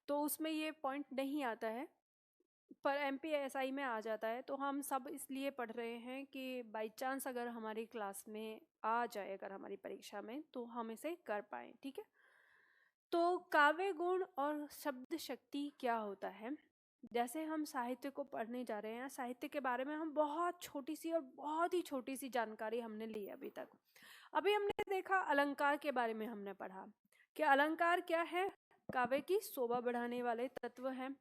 तो उसमें ये पॉइंट नहीं आता है, पर MPSI में आ जाता है। तो हम सब इसलिए पढ़ रहे हैं कि बाई चांस अगर हमारी क्लास में आ जाए, अगर हमारी परीक्षा में, तो हम इसे कर पाएँ, ठीक है। तो काव्य गुण और शब्द शक्ति क्या होता है? जैसे हम साहित्य को पढ़ने जा रहे हैं, साहित्य के बारे में हम बहुत छोटी सी और बहुत ही छोटी सी जानकारी हमने ली है अभी तक। अभी हमने देखा अलंकार के बारे में, हमने पढ़ा कि अलंकार क्या है, काव्य की शोभा बढ़ाने वाले तत्व हैं।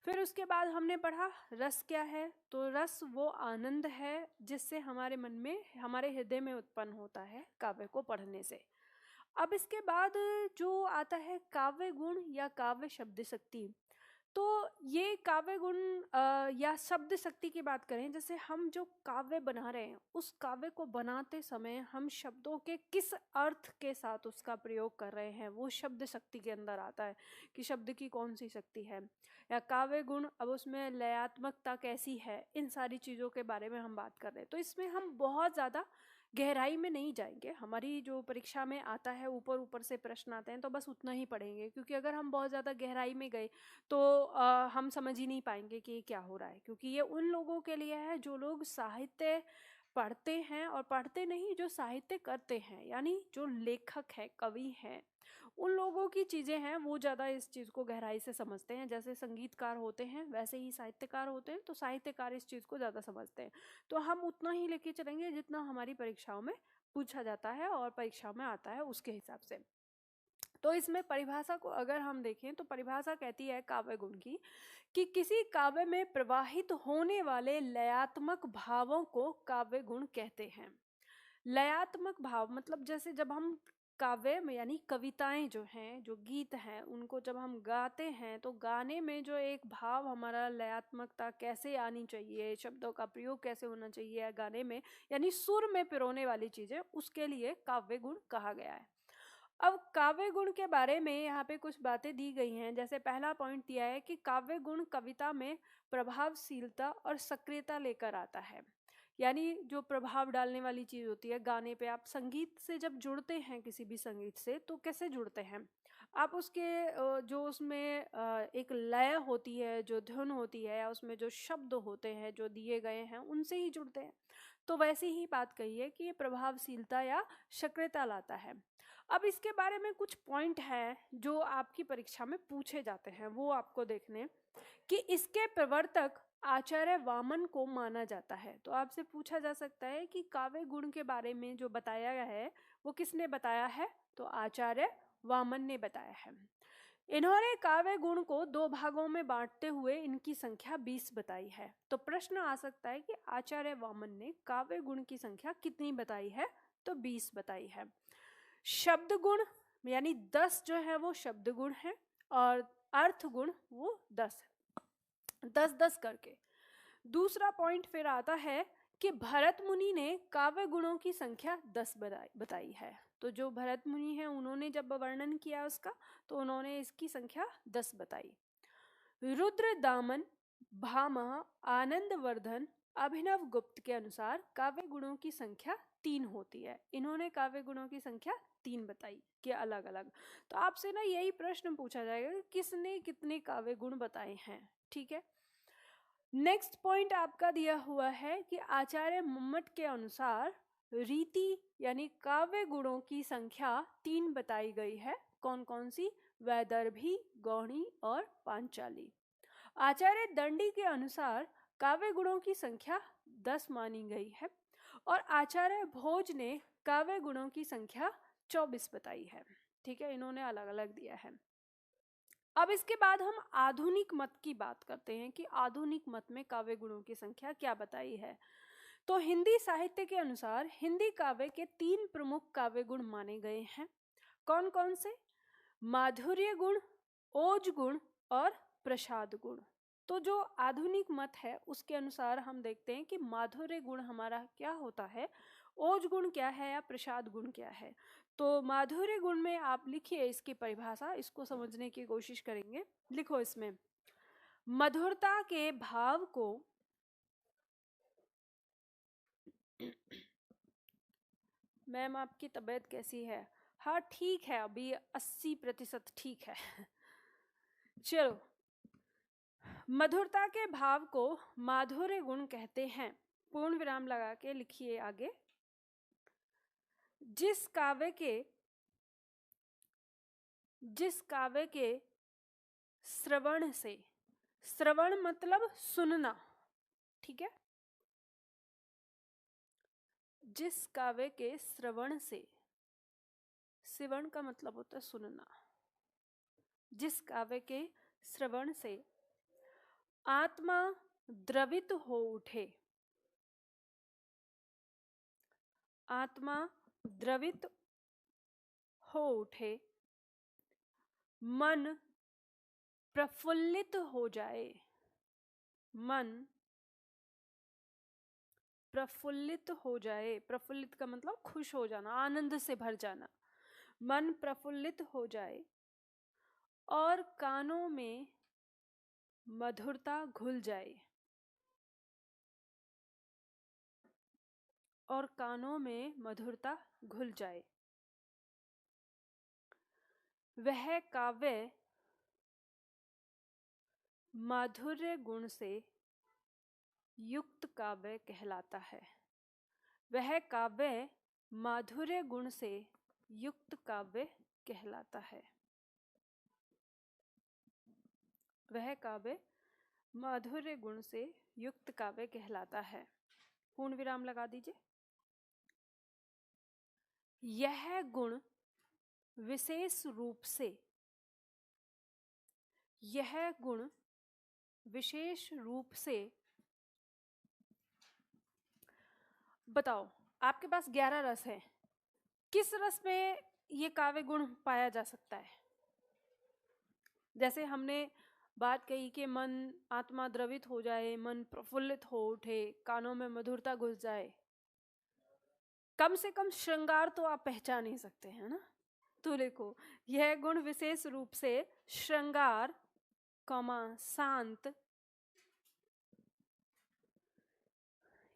फिर उसके बाद हमने पढ़ा रस क्या है, तो रस वो आनंद है जिससे हमारे मन में, हमारे हृदय में उत्पन्न होता है काव्य को पढ़ने से। अब इसके बाद जो आता है काव्य गुण या काव्य शब्द शक्ति। तो ये काव्य गुण या शब्द शक्ति की बात करें, जैसे हम जो काव्य बना रहे हैं, उस काव्य को बनाते समय हम शब्दों के किस अर्थ के साथ उसका प्रयोग कर रहे हैं, वो शब्द शक्ति के अंदर आता है कि शब्द की कौन सी शक्ति है। या काव्य गुण, अब उसमें लयात्मकता कैसी है, इन सारी चीज़ों के बारे में हम बात कर रहे हैं। तो इसमें हम बहुत ज़्यादा गहराई में नहीं जाएंगे, हमारी जो परीक्षा में आता है ऊपर ऊपर से प्रश्न आते हैं तो बस उतना ही पढ़ेंगे, क्योंकि अगर हम बहुत ज़्यादा गहराई में गए तो हम समझ ही नहीं पाएंगे कि ये क्या हो रहा है। क्योंकि ये उन लोगों के लिए है जो लोग साहित्य पढ़ते हैं, और पढ़ते नहीं, जो साहित्य करते हैं, यानी जो लेखक है, कवि हैं, उन लोगों की चीज़ें हैं, वो ज़्यादा इस चीज़ को गहराई से समझते हैं। जैसे संगीतकार होते हैं वैसे ही साहित्यकार होते हैं, तो साहित्यकार इस चीज़ को ज़्यादा समझते हैं। तो हम उतना ही लेके चलेंगे जितना हमारी परीक्षाओं में पूछा जाता है और परीक्षाओं में आता है उसके हिसाब से। तो इसमें परिभाषा को अगर हम देखें तो परिभाषा कहती है काव्य गुण की कि किसी काव्य में प्रवाहित होने वाले लयात्मक भावों को काव्य गुण कहते हैं। लयात्मक भाव मतलब जैसे जब हम काव्य में, यानी कविताएं जो हैं, जो गीत हैं, उनको जब हम गाते हैं तो गाने में जो एक भाव, हमारा लयात्मकता कैसे आनी चाहिए, शब्दों का प्रयोग कैसे होना चाहिए गाने में, यानी सुर में पिरोने वाली चीजें, उसके लिए काव्य गुण कहा गया है। अब काव्य गुण के बारे में यहाँ पे कुछ बातें दी गई हैं। जैसे पहला पॉइंट दिया है कि काव्य गुण कविता में प्रभावशीलता और सक्रियता लेकर आता है, यानी जो प्रभाव डालने वाली चीज़ होती है गाने पे। आप संगीत से जब जुड़ते हैं, किसी भी संगीत से, तो कैसे जुड़ते हैं आप? उसके जो उसमें एक लय होती है, जो धुन होती है, या उसमें जो शब्द होते हैं जो दिए गए हैं, उनसे ही जुड़ते हैं। तो वैसी ही बात कही है कि ये प्रभावशीलता या सक्रियता लाता है। अब इसके बारे में कुछ पॉइंट हैं जो आपकी परीक्षा में पूछे जाते हैं, वो आपको देखने कि इसके प्रवर्तक आचार्य वामन को माना जाता है। तो आपसे पूछा जा सकता है कि काव्य गुण के बारे में जो बताया गया है वो किसने बताया है? तो आचार्य वामन ने बताया है। इन्होंने काव्य गुण को 2 भागों में बांटते हुए इनकी संख्या 20 बताई है। तो प्रश्न आ सकता है कि आचार्य वामन ने काव्य गुण की संख्या कितनी बताई है? तो 20 बताई है। शब्द गुण यानी 10 जो है वो शब्द गुण है, और अर्थ गुण वो 10 है, 10-10 करके। दूसरा पॉइंट फिर आता है कि भरत मुनि ने काव्य गुणों की संख्या 10 बताई है। तो जो भरत मुनि है, उन्होंने जब वर्णन किया उसका, तो उन्होंने इसकी संख्या 10 बताई। रुद्र दामन, भामह, आनंदवर्धन, अभिनव गुप्त के अनुसार काव्य गुणों की संख्या 3 होती है। इन्होंने काव्य गुणों की संख्या 3 बताई कि अलग अलग। तो आपसे ना यही प्रश्न पूछा जाएगा कि किसने कितने काव्य गुण बताए हैं, ठीक है। नेक्स्ट पॉइंट आपका दिया हुआ है कि आचार्य मम्मट के अनुसार रीति यानी काव्य गुणों की संख्या 3 बताई गई है। कौन कौन सी? वैदर्भी, गौणी और पांचाली। आचार्य दंडी के अनुसार काव्य गुणों की संख्या 10 मानी गई है, और आचार्य भोज ने काव्य गुणों की संख्या 24 बताई है, ठीक है। इन्होंने अलग अलग दिया है। अब इसके बाद हम आधुनिक मत की बात करते हैं कि आधुनिक मत में काव्य गुणों की संख्या क्या बताई है। तो हिंदी साहित्य के अनुसार हिंदी काव्य के 3 प्रमुख काव्य गुण माने गए हैं। कौन कौन से? माधुर्य गुण, ओज गुण और प्रसाद गुण। तो जो आधुनिक मत है उसके अनुसार हम देखते हैं कि माधुर्य गुण हमारा क्या होता है, ओज गुण क्या है, या प्रसाद गुण क्या है। तो माधुर्य गुण में आप लिखिए इसकी परिभाषा, इसको समझने की कोशिश करेंगे। लिखो इसमें, मधुरता के भाव को मैम आपकी तबीयत कैसी है? हाँ ठीक है, अभी 80% ठीक है। चलो, मधुरता के भाव को माधुर्य गुण कहते हैं। पूर्ण विराम लगा के लिखिए आगे। जिस काव्य के श्रवण से, श्रवण मतलब सुनना, ठीक है, जिस काव्य के श्रवण से, श्रवण का मतलब होता है सुनना, जिस काव्य के श्रवण से आत्मा द्रवित हो उठे, आत्मा द्रवित हो उठे, मन प्रफुल्लित हो जाए, मन प्रफुल्लित हो जाए, प्रफुल्लित का मतलब खुश हो जाना, आनंद से भर जाना, मन प्रफुल्लित हो जाए और कानों में मधुरता घुल जाए, और कानों में मधुरता घुल जाए, वह काव्य माधुर्य गुण से युक्त काव्य कहलाता है। वह काव्य माधुर्य गुण से युक्त काव्य कहलाता है। वह काव्य माधुर्य गुण से युक्त काव्य कहलाता है। पूर्ण विराम लगा दीजिए। यह गुण विशेष रूप से, यह गुण विशेष रूप से, बताओ आपके पास 11 रस है, किस रस में ये काव्य गुण पाया जा सकता है? जैसे हमने बात कही कि मन, आत्मा द्रवित हो जाए, मन प्रफुल्लित हो उठे, कानों में मधुरता घुस जाए, कम से कम श्रृंगार तो आप पहचान ही सकते हैं ना। तो देखो, यह गुण विशेष रूप से श्रृंगार, शांत,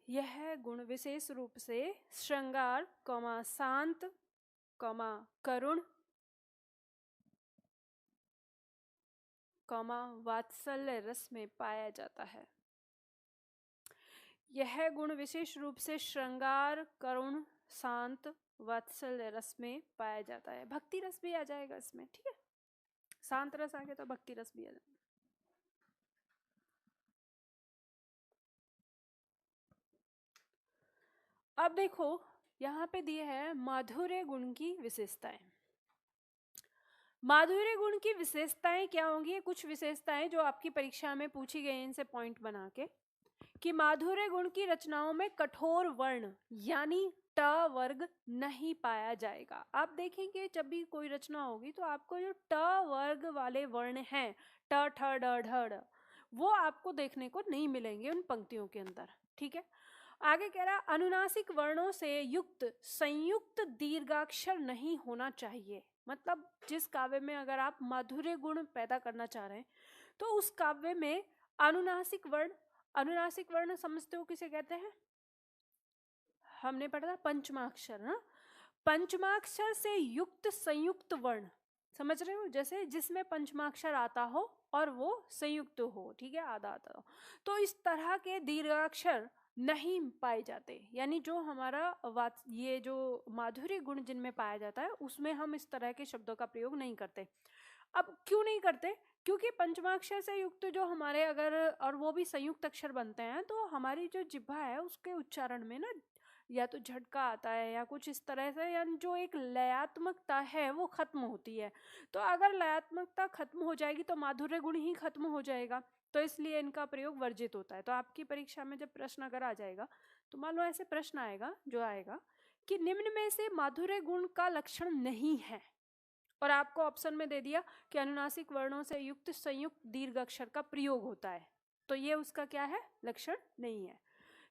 यह गुण विशेष रूप से श्रृंगार, शांत, करुण, वात्सल्य रस में पाया जाता है। यह गुण विशेष रूप से श्रृंगार, करुण, शांत, वात्सल्य रस में पाया जाता है। भक्ति रस भी आ जाएगा इसमें, ठीक है, शांत रस आ गया तो भक्ति रस भी आ जाएगा। अब देखो यहाँ पे दिए है माधुर्य गुण की विशेषताएं। माधुर्य गुण की विशेषताएं क्या होंगी? कुछ विशेषताएं जो आपकी परीक्षा में पूछी गई, इनसे पॉइंट बना के, कि माधुर्य गुण की रचनाओं में कठोर वर्ण यानी ट वर्ग नहीं पाया जाएगा। आप देखेंगे जब भी कोई रचना होगी तो आपको जो ट वर्ग वाले वर्ण हैं, ट, ठ, ड, ढ, वो आपको देखने को नहीं मिलेंगे उन पंक्तियों के अंदर, ठीक है। आगे कह रहा, अनुनासिक वर्णों से युक्त संयुक्त दीर्घाक्षर नहीं होना चाहिए। मतलब जिस काव्य में अगर आप माधुर्य गुण पैदा करना चाह रहे हैं तो उस काव्य में अनुनासिक वर्ण, अनुनासिक वर्ण समझते हो किसे कहते हैं? हमने पढ़ा था पंचमाक्षर ना। पंचमाक्षर से युक्त संयुक्त वर्ण, समझ रहे हो? जैसे जिसमें पंचमाक्षर आता हो और वो संयुक्त हो, ठीक है, आधा आता हो, तो इस तरह के दीर्घाक्षर नहीं पाए जाते। यानी जो हमारा ये जो माधुर्य गुण जिनमें पाया जाता है उसमें हम इस तरह के शब्दों का प्रयोग नहीं करते। अब क्यों नहीं करते? क्योंकि पंचमाक्षर से युक्त जो हमारे अगर, और वो भी संयुक्त अक्षर बनते हैं, तो हमारी जो जिह्वा है उसके उच्चारण में ना या तो झटका आता है या कुछ इस तरह से, यानी जो एक लयात्मकता है वो खत्म होती है। तो अगर लयात्मकता खत्म हो जाएगी तो माधुर्य गुण ही खत्म हो जाएगा, तो इसलिए इनका प्रयोग वर्जित होता है। तो आपकी परीक्षा में जब प्रश्न अगर आ जाएगा तो मान लो ऐसे प्रश्न आएगा जो आएगा कि निम्न में से माधुर्य गुण का लक्षण नहीं है, और आपको ऑप्शन में दे दिया कि अनुनासिक वर्णों से युक्त संयुक्त दीर्घ अक्षर का प्रयोग होता है, तो ये उसका क्या है? लक्षण नहीं है।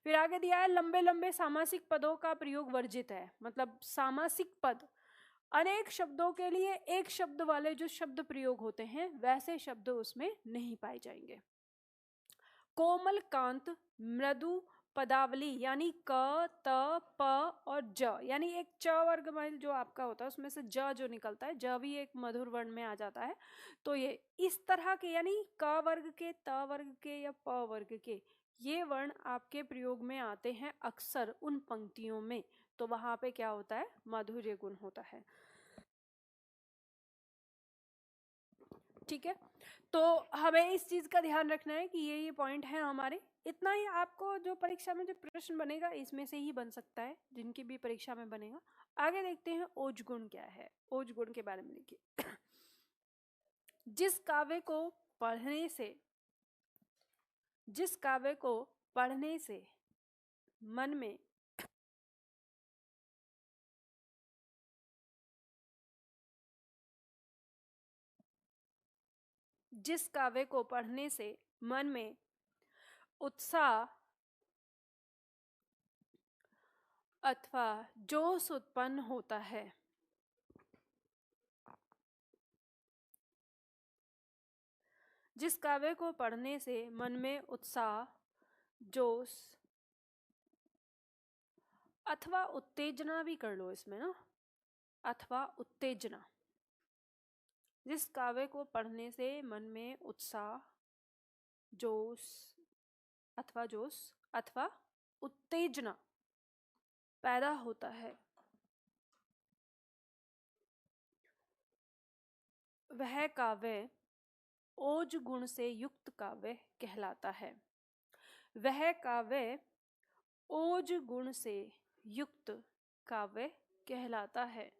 फिर आगे दिया है लंबे लंबे सामासिक पदों का प्रयोग वर्जित है। मतलब सामासिक पद, अनेक शब्दों के लिए एक शब्द वाले जो शब्द प्रयोग होते हैं वैसे शब्द उसमें नहीं पाए जाएंगे। कोमल कांत, मृदु पदावली यानी क, त, प और ज, यानी एक च वर्गमूल जो आपका होता है उसमें से ज जो निकलता है, ज भी एक मधुर वर्ण में आ जाता है। तो ये इस तरह के यानी क वर्ग के, त वर्ग के या प वर्ग के ये वर्ण आपके प्रयोग में आते हैं अक्सर उन पंक्तियों में, तो वहां पे क्या होता है, माधुर्य गुण होता है। ठीक है, तो हमें इस चीज का ध्यान रखना है कि ये पॉइंट है हमारे। इतना ही आपको जो परीक्षा में जो प्रश्न बनेगा इसमें से ही बन सकता है, जिनकी भी परीक्षा में बनेगा। आगे देखते हैं ओज गुण क्या है। ओज गुण के बारे में लिखिए। जिस काव्य को पढ़ने से, जिस काव्य को पढ़ने से मन में जिस काव्य को पढ़ने से मन में उत्साह अथवा जोश उत्पन्न होता है, जिस काव्य को पढ़ने से मन में उत्साह, जोश अथवा उत्तेजना भी कर लो इसमें ना, अथवा उत्तेजना, जिस काव्य को पढ़ने से मन में उत्साह, जोश अथवा उत्तेजना पैदा होता है, वह काव्य ओज गुण से युक्त काव्य कहलाता है। वह काव्य ओज गुण से युक्त काव्य कहलाता है।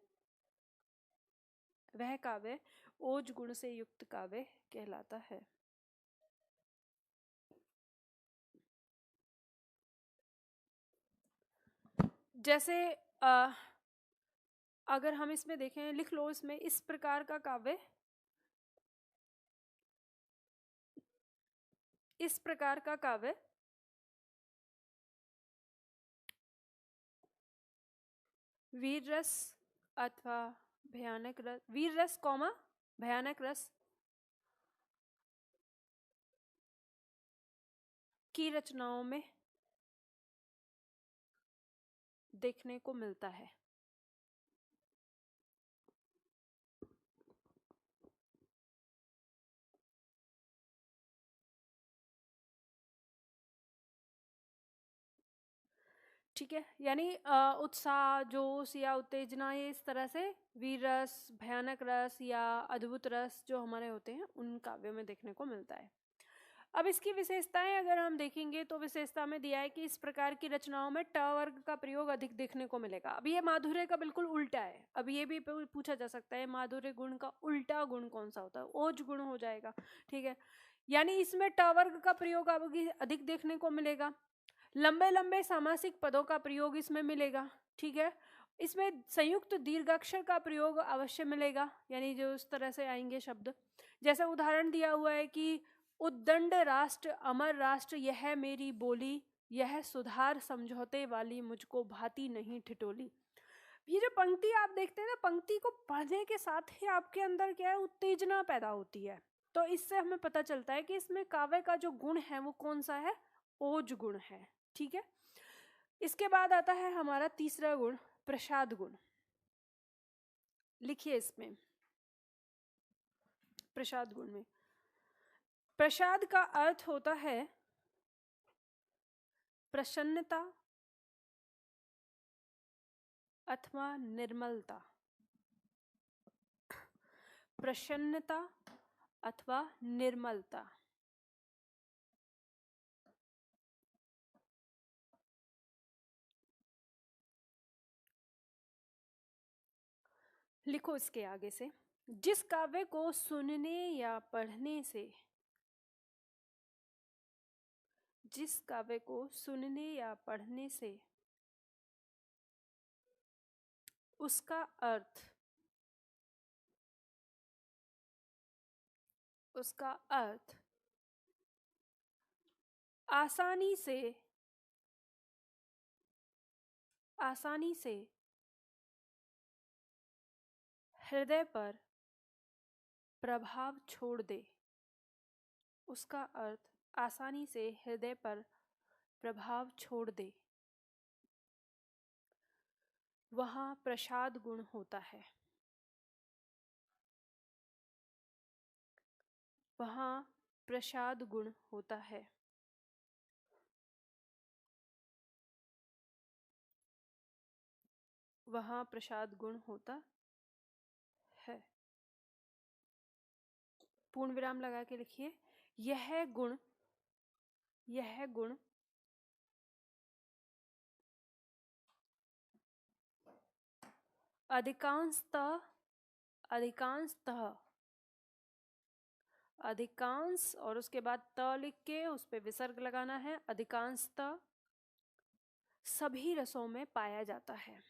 वह काव्य ओज गुण से युक्त काव्य कहलाता है। जैसे अगर हम इसमें देखें, लिख लो इसमें, इस प्रकार का काव्य, इस प्रकार का काव्य वीर रस अथवा भयानक रस, वीर रस कौमा भयानक रस की रचनाओं में देखने को मिलता है। ठीक है, यानी उत्साह, जोश या उत्तेजना, ये इस तरह से वीर रस, भयानक रस या अद्भुत रस जो हमारे होते हैं उन काव्यों में देखने को मिलता है। अब इसकी विशेषताएं अगर हम देखेंगे तो विशेषता में दिया है कि इस प्रकार की रचनाओं में ट वर्ग का प्रयोग अधिक देखने को मिलेगा। अब ये माधुर्य का बिल्कुल उल्टा है। अब ये भी पूछा जा सकता है माधुर्य गुण का उल्टा गुण कौन सा होता है, ओज गुण हो जाएगा। ठीक है, यानी इसमें ट वर्ग का प्रयोग अधिक देखने को मिलेगा। लंबे लंबे सामासिक पदों का प्रयोग इसमें मिलेगा। ठीक है, इसमें संयुक्त दीर्घाक्षर का प्रयोग अवश्य मिलेगा, यानी जो इस तरह से आएंगे शब्द, जैसे उदाहरण दिया हुआ है कि उद्दंड राष्ट्र अमर राष्ट्र यह मेरी बोली, यह सुधार समझौते वाली मुझको भाती नहीं ठिठोली। ये जो पंक्ति आप देखते हैं ना, पंक्ति को पढ़ने के साथ ही आपके अंदर क्या है, उत्तेजना पैदा होती है। तो इससे हमें पता चलता है कि इसमें काव्य का जो गुण है वो कौन सा है, ओज गुण है। ठीक है, इसके बाद आता है हमारा तीसरा गुण, प्रसाद गुण। लिखिए इसमें, प्रसाद गुण में प्रसाद का अर्थ होता है प्रसन्नता अथवा निर्मलता। प्रसन्नता अथवा निर्मलता। लिखो इसके आगे से, जिस काव्य को सुनने या पढ़ने से, जिस काव्य को सुनने या पढ़ने से उसका अर्थ, उसका अर्थ आसानी से, आसानी से हृदय पर प्रभाव छोड़ दे, उसका अर्थ आसानी से हृदय पर प्रभाव छोड़ दे, वहाँ प्रसाद गुण होता है। वहाँ प्रसाद गुण होता है। वहाँ प्रसाद गुण होता है। पूर्ण विराम लगा के लिखिए, यह गुण अधिकांशतः अधिकांश और उसके बाद त लिख के उस पे विसर्ग लगाना है। अधिकांशतः सभी रसों में पाया जाता है।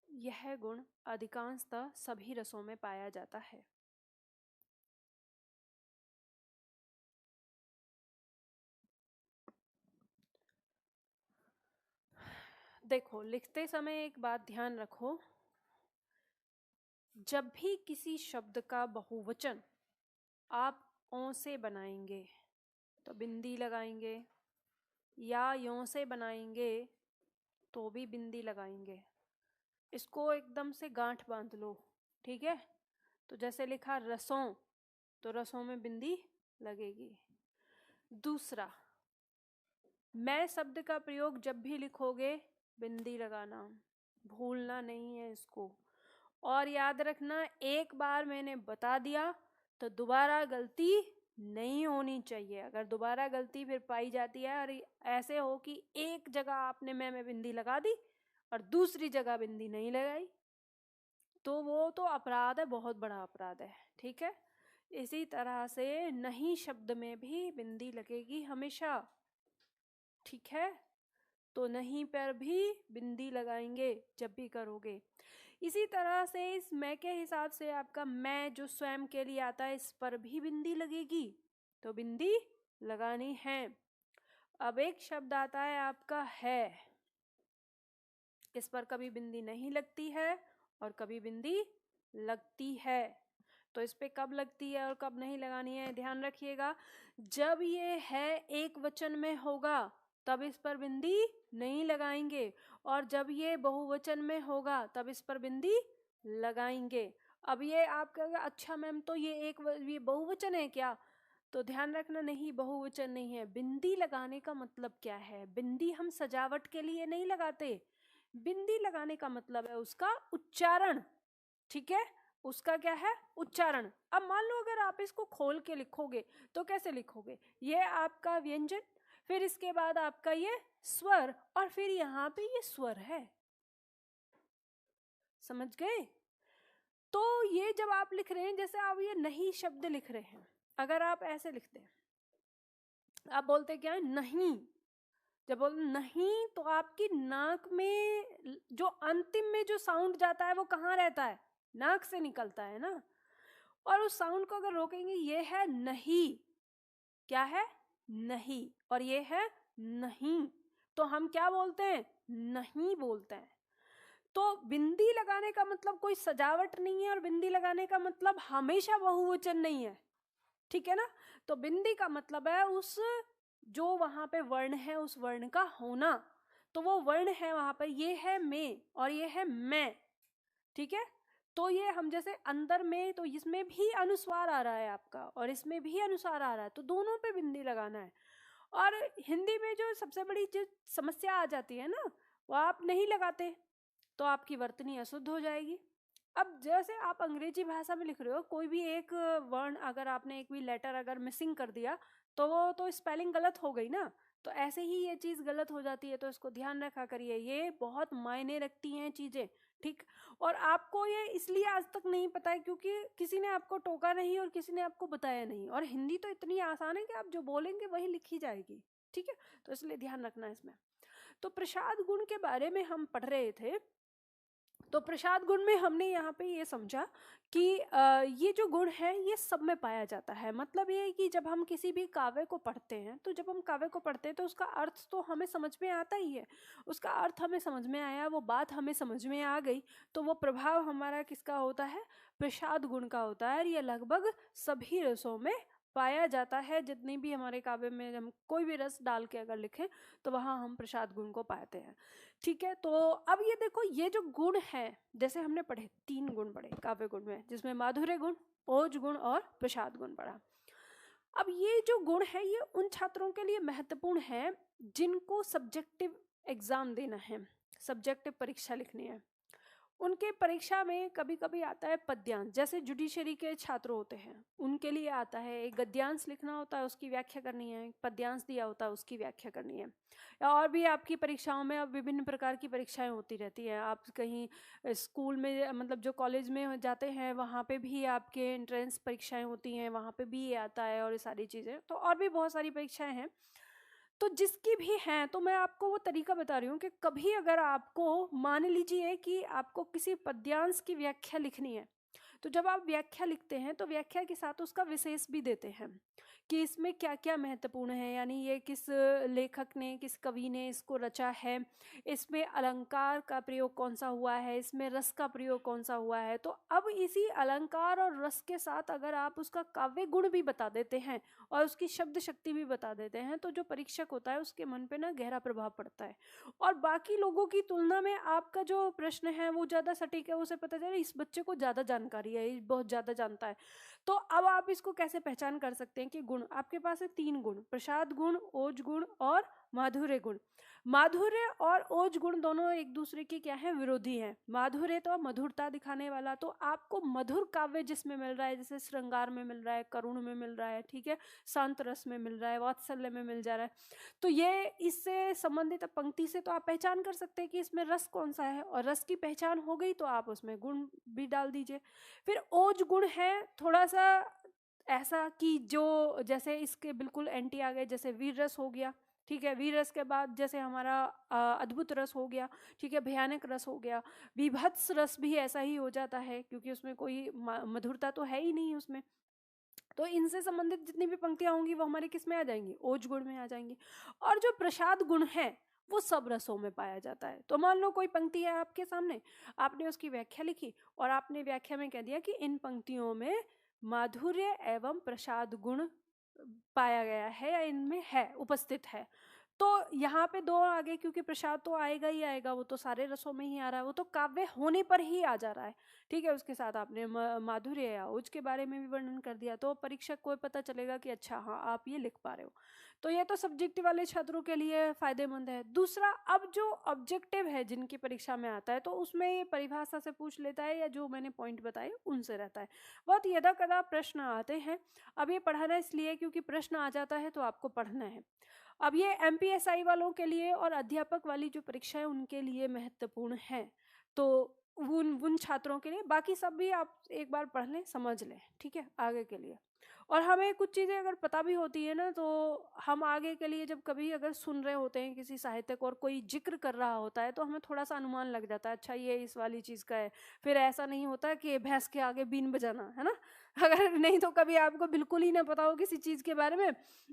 यह गुण अधिकांशतः सभी रसों में पाया जाता है। देखो, लिखते समय एक बात ध्यान रखो, जब भी किसी शब्द का बहुवचन आप ओ से बनाएंगे तो बिंदी लगाएंगे, या यों से बनाएंगे तो भी बिंदी लगाएंगे। इसको एकदम से गांठ बांध लो, ठीक है। तो जैसे लिखा रसों, तो रसों में बिंदी लगेगी। दूसरा, मैं शब्द का प्रयोग जब भी लिखोगे बिंदी लगाना, भूलना नहीं है इसको। और याद रखना, एक बार मैंने बता दिया तो दोबारा गलती नहीं होनी चाहिए। अगर दोबारा गलती फिर पाई जाती है और ऐसे हो कि एक जगह आपने मैं में बिंदी लगा दी और दूसरी जगह बिंदी नहीं लगाई, तो वो तो अपराध है, बहुत बड़ा अपराध है, ठीक है। इसी तरह से नहीं शब्द में भी बिंदी लगेगी हमेशा, ठीक है। तो नहीं पर भी बिंदी लगाएंगे जब भी करोगे। इसी तरह से इस मैं के हिसाब से आपका मैं जो स्वयं के लिए आता है, इस पर भी बिंदी लगेगी, तो बिंदी लगानी है। अब एक शब्द आता है आपका है, इस पर कभी बिंदी नहीं लगती है और कभी बिंदी लगती है। तो इस पे कब लगती है और कब नहीं लगानी है ध्यान रखिएगा। जब ये है एक वचन में होगा तब इस पर बिंदी नहीं लगाएंगे, और जब ये बहुवचन में होगा तब इस पर बिंदी लगाएंगे। अब ये आप कहेंगे अच्छा मैम तो ये बहुवचन है क्या, तो ध्यान रखना नहीं, बहुवचन नहीं है। बिंदी लगाने का मतलब क्या है, बिंदी हम सजावट के लिए नहीं लगाते, बिंदी लगाने का मतलब है उसका उच्चारण, ठीक है। उसका क्या है, उच्चारण। अब मान लो अगर आप इसको खोल के लिखोगे तो कैसे लिखोगे, ये आपका व्यंजन, फिर इसके बाद आपका ये स्वर, और फिर यहाँ पे ये स्वर है, समझ गए। तो ये जब आप लिख रहे हैं, जैसे आप ये नहीं शब्द लिख रहे हैं, अगर आप ऐसे लिखते हैं, आप बोलते क्या है नहीं, जब बोलते नहीं तो आपकी नाक में जो अंतिम में जो साउंड जाता है वो कहाँ रहता है, नाक से निकलता है ना। और उस साउंड को अगर रोकेंगे, ये है नहीं, क्या है नहीं, और ये है नहीं, तो हम क्या बोलते हैं, नहीं बोलते हैं। तो बिंदी लगाने का मतलब कोई सजावट नहीं है, और बिंदी लगाने का मतलब हमेशा बहुवचन नहीं है, ठीक है ना। तो बिंदी का मतलब है उस जो वहां पे वर्ण है उस वर्ण का होना, तो वो वर्ण है वहां पर, ये है में और ये है मैं, ठीक है। तो ये हम जैसे अंदर में, तो इसमें भी अनुस्वार आ रहा है आपका और इसमें भी अनुस्वार आ रहा है, तो दोनों पे बिंदी लगाना है। और हिंदी में जो सबसे बड़ी जो समस्या आ जाती है ना, वो आप नहीं लगाते तो आपकी वर्तनी अशुद्ध हो जाएगी। अब जैसे आप अंग्रेजी भाषा में लिख रहे हो, कोई भी एक वर्ण अगर आपने एक भी लेटर अगर मिसिंग कर दिया तो वो तो स्पेलिंग गलत हो गई ना, तो ऐसे ही ये चीज़ गलत हो जाती है। तो इसको ध्यान रखा करिए, ये बहुत मायने रखती हैं चीज़ें, ठीक। और आपको ये इसलिए आज तक नहीं पता है क्योंकि किसी ने आपको टोका नहीं और किसी ने आपको बताया नहीं, और हिंदी तो इतनी आसान है कि आप जो बोलेंगे वही लिखी जाएगी, ठीक है। तो इसलिए ध्यान रखना इसमें। तो प्रसाद गुण के बारे में हम पढ़ रहे थे, तो प्रसाद गुण में हमने यहाँ पे ये समझा कि ये जो गुण है ये सब में पाया जाता है। मतलब ये है कि जब हम किसी भी काव्य को पढ़ते हैं, तो जब हम काव्य को पढ़ते हैं तो उसका अर्थ तो हमें समझ में आता ही है, उसका अर्थ हमें समझ में आया, वो बात हमें समझ में आ गई, तो वो प्रभाव हमारा किसका होता है, प्रसाद गुण का होता है। और ये लगभग सभी रसों में पाया जाता है। जितनी भी हमारे काव्य में हम कोई भी रस डाल के अगर लिखें तो वहाँ हम प्रसाद गुण को पाते हैं। ठीक है, तो अब ये देखो, ये जो गुण है, जैसे हमने पढ़े 3 गुण पढ़े काव्य गुण में, जिसमें माधुर्य गुण, ओज गुण और प्रसाद गुण पढ़ा। अब ये जो गुण है ये उन छात्रों के लिए महत्वपूर्ण है जिनको सब्जेक्टिव एग्जाम देना है, सब्जेक्टिव परीक्षा लिखनी है। उनके परीक्षा में कभी कभी आता है पद्यांश, जैसे जुडिशरी के छात्र होते हैं उनके लिए आता है एक गद्यांश लिखना होता है, उसकी व्याख्या करनी है, एक पद्यांश दिया होता है उसकी व्याख्या करनी है। और भी आपकी परीक्षाओं में अब विभिन्न प्रकार की परीक्षाएं होती रहती हैं। आप कहीं स्कूल में मतलब जो कॉलेज में जाते हैं वहाँ पे भी आपके एंट्रेंस परीक्षाएं होती हैं, वहाँ पे भी ये आता है और ये सारी चीज़ें, तो और भी बहुत सारी परीक्षाएं हैं। तो जिसकी भी हैं, तो मैं आपको वो तरीका बता रही हूँ कि कभी अगर आपको मान लीजिए कि आपको किसी पद्यांश की व्याख्या लिखनी है, तो जब आप व्याख्या लिखते हैं तो व्याख्या के साथ उसका विशेष भी देते हैं कि इसमें क्या क्या महत्वपूर्ण है, यानी ये किस लेखक ने, किस कवि ने इसको रचा है, इसमें अलंकार का प्रयोग कौन सा हुआ है, इसमें रस का प्रयोग कौन सा हुआ है। तो अब इसी अलंकार और रस के साथ अगर आप उसका काव्य गुण भी बता देते हैं और उसकी शब्द शक्ति भी बता देते हैं, तो जो परीक्षक होता है उसके मन पे ना गहरा प्रभाव पड़ता है और बाकी लोगों की तुलना में आपका जो प्रश्न है वो ज़्यादा सटीक है, उसे पता चले इस बच्चे को ज़्यादा जानकारी है, ये बहुत ज़्यादा जानता है। तो अब आप इसको कैसे पहचान कर सकते हैं कि गुण आपके पास है 3 गुण, प्रसाद गुण, ओज गुण और माधुर्य गुण। माधुर्य और ओज गुण दोनों एक दूसरे के क्या है, विरोधी हैं। माधुर्य तो मधुरता दिखाने वाला, तो आपको मधुर काव्य जिसमें मिल रहा है, जैसे श्रृंगार में मिल रहा है, करुण में मिल रहा है, ठीक है, शांत रस में मिल रहा है, वात्सल्य में मिल जा रहा है, तो ये इससे संबंधित पंक्ति से तो आप पहचान कर सकते हैं कि इसमें रस कौन सा है, और रस की पहचान हो गई तो आप उसमें गुण भी डाल दीजिए। फिर ओज गुण है थोड़ा सा ऐसा कि जो जैसे इसके बिल्कुल एंटी आ गए, जैसे वीर रस हो गया, ठीक है, वीर रस के बाद जैसे हमारा अद्भुत रस हो गया, ठीक है, भयानक रस हो गया, विभत्स रस भी ऐसा ही हो जाता है क्योंकि उसमें कोई मधुरता तो है ही नहीं उसमें। तो इनसे संबंधित जितनी भी पंक्तियां होंगी वो हमारे किस में आ जाएंगी, ओज गुण में आ जाएंगी। और जो प्रसाद गुण है वो सब रसों में पाया जाता है। तो मान लो कोई पंक्ति है आपके सामने, आपने उसकी व्याख्या लिखी और आपने व्याख्या में कह दिया कि इन पंक्तियों में माधुर्य एवं प्रसाद गुण पाया गया है या इनमें है, उपस्थित है। तो यहाँ पे 2 आ गए क्योंकि प्रसाद तो आएगा ही आएगा, वो तो सारे रसों में ही आ रहा है, वो तो काव्य होने पर ही आ जा रहा है, ठीक है। उसके साथ आपने माधुर्य या ओज के बारे में भी वर्णन कर दिया, तो परीक्षक को पता चलेगा कि अच्छा हाँ आप ये लिख पा रहे हो। तो ये तो सब्जेक्टिव वाले छात्रों के लिए फायदेमंद है। दूसरा, अब जो ऑब्जेक्टिव है जिनकी परीक्षा में आता है, तो उसमें ये परिभाषा से पूछ लेता है या जो मैंने पॉइंट बताए उनसे रहता है। बहुत यदा कदा प्रश्न आते हैं। अब ये पढ़ाना इसलिए क्योंकि प्रश्न आ जाता है तो आपको पढ़ना है। अब ये एमपीएसआई वालों के लिए और अध्यापक वाली जो परीक्षा है उनके लिए महत्वपूर्ण है, तो उन छात्रों के लिए, बाकी सब भी आप एक बार पढ़ लें, समझ लें, ठीक है, आगे के लिए। और हमें कुछ चीज़ें अगर पता भी होती है ना, तो हम आगे के लिए जब कभी अगर सुन रहे होते हैं किसी साहित्यक और कोई जिक्र कर रहा होता है तो हमें थोड़ा सा अनुमान लग जाता है, अच्छा ये इस वाली चीज़ का है। फिर ऐसा नहीं होता कि भैंस के आगे बीन बजाना, है ना। अगर नहीं तो कभी आपको बिल्कुल ही ना पता हो किसी चीज़ के बारे में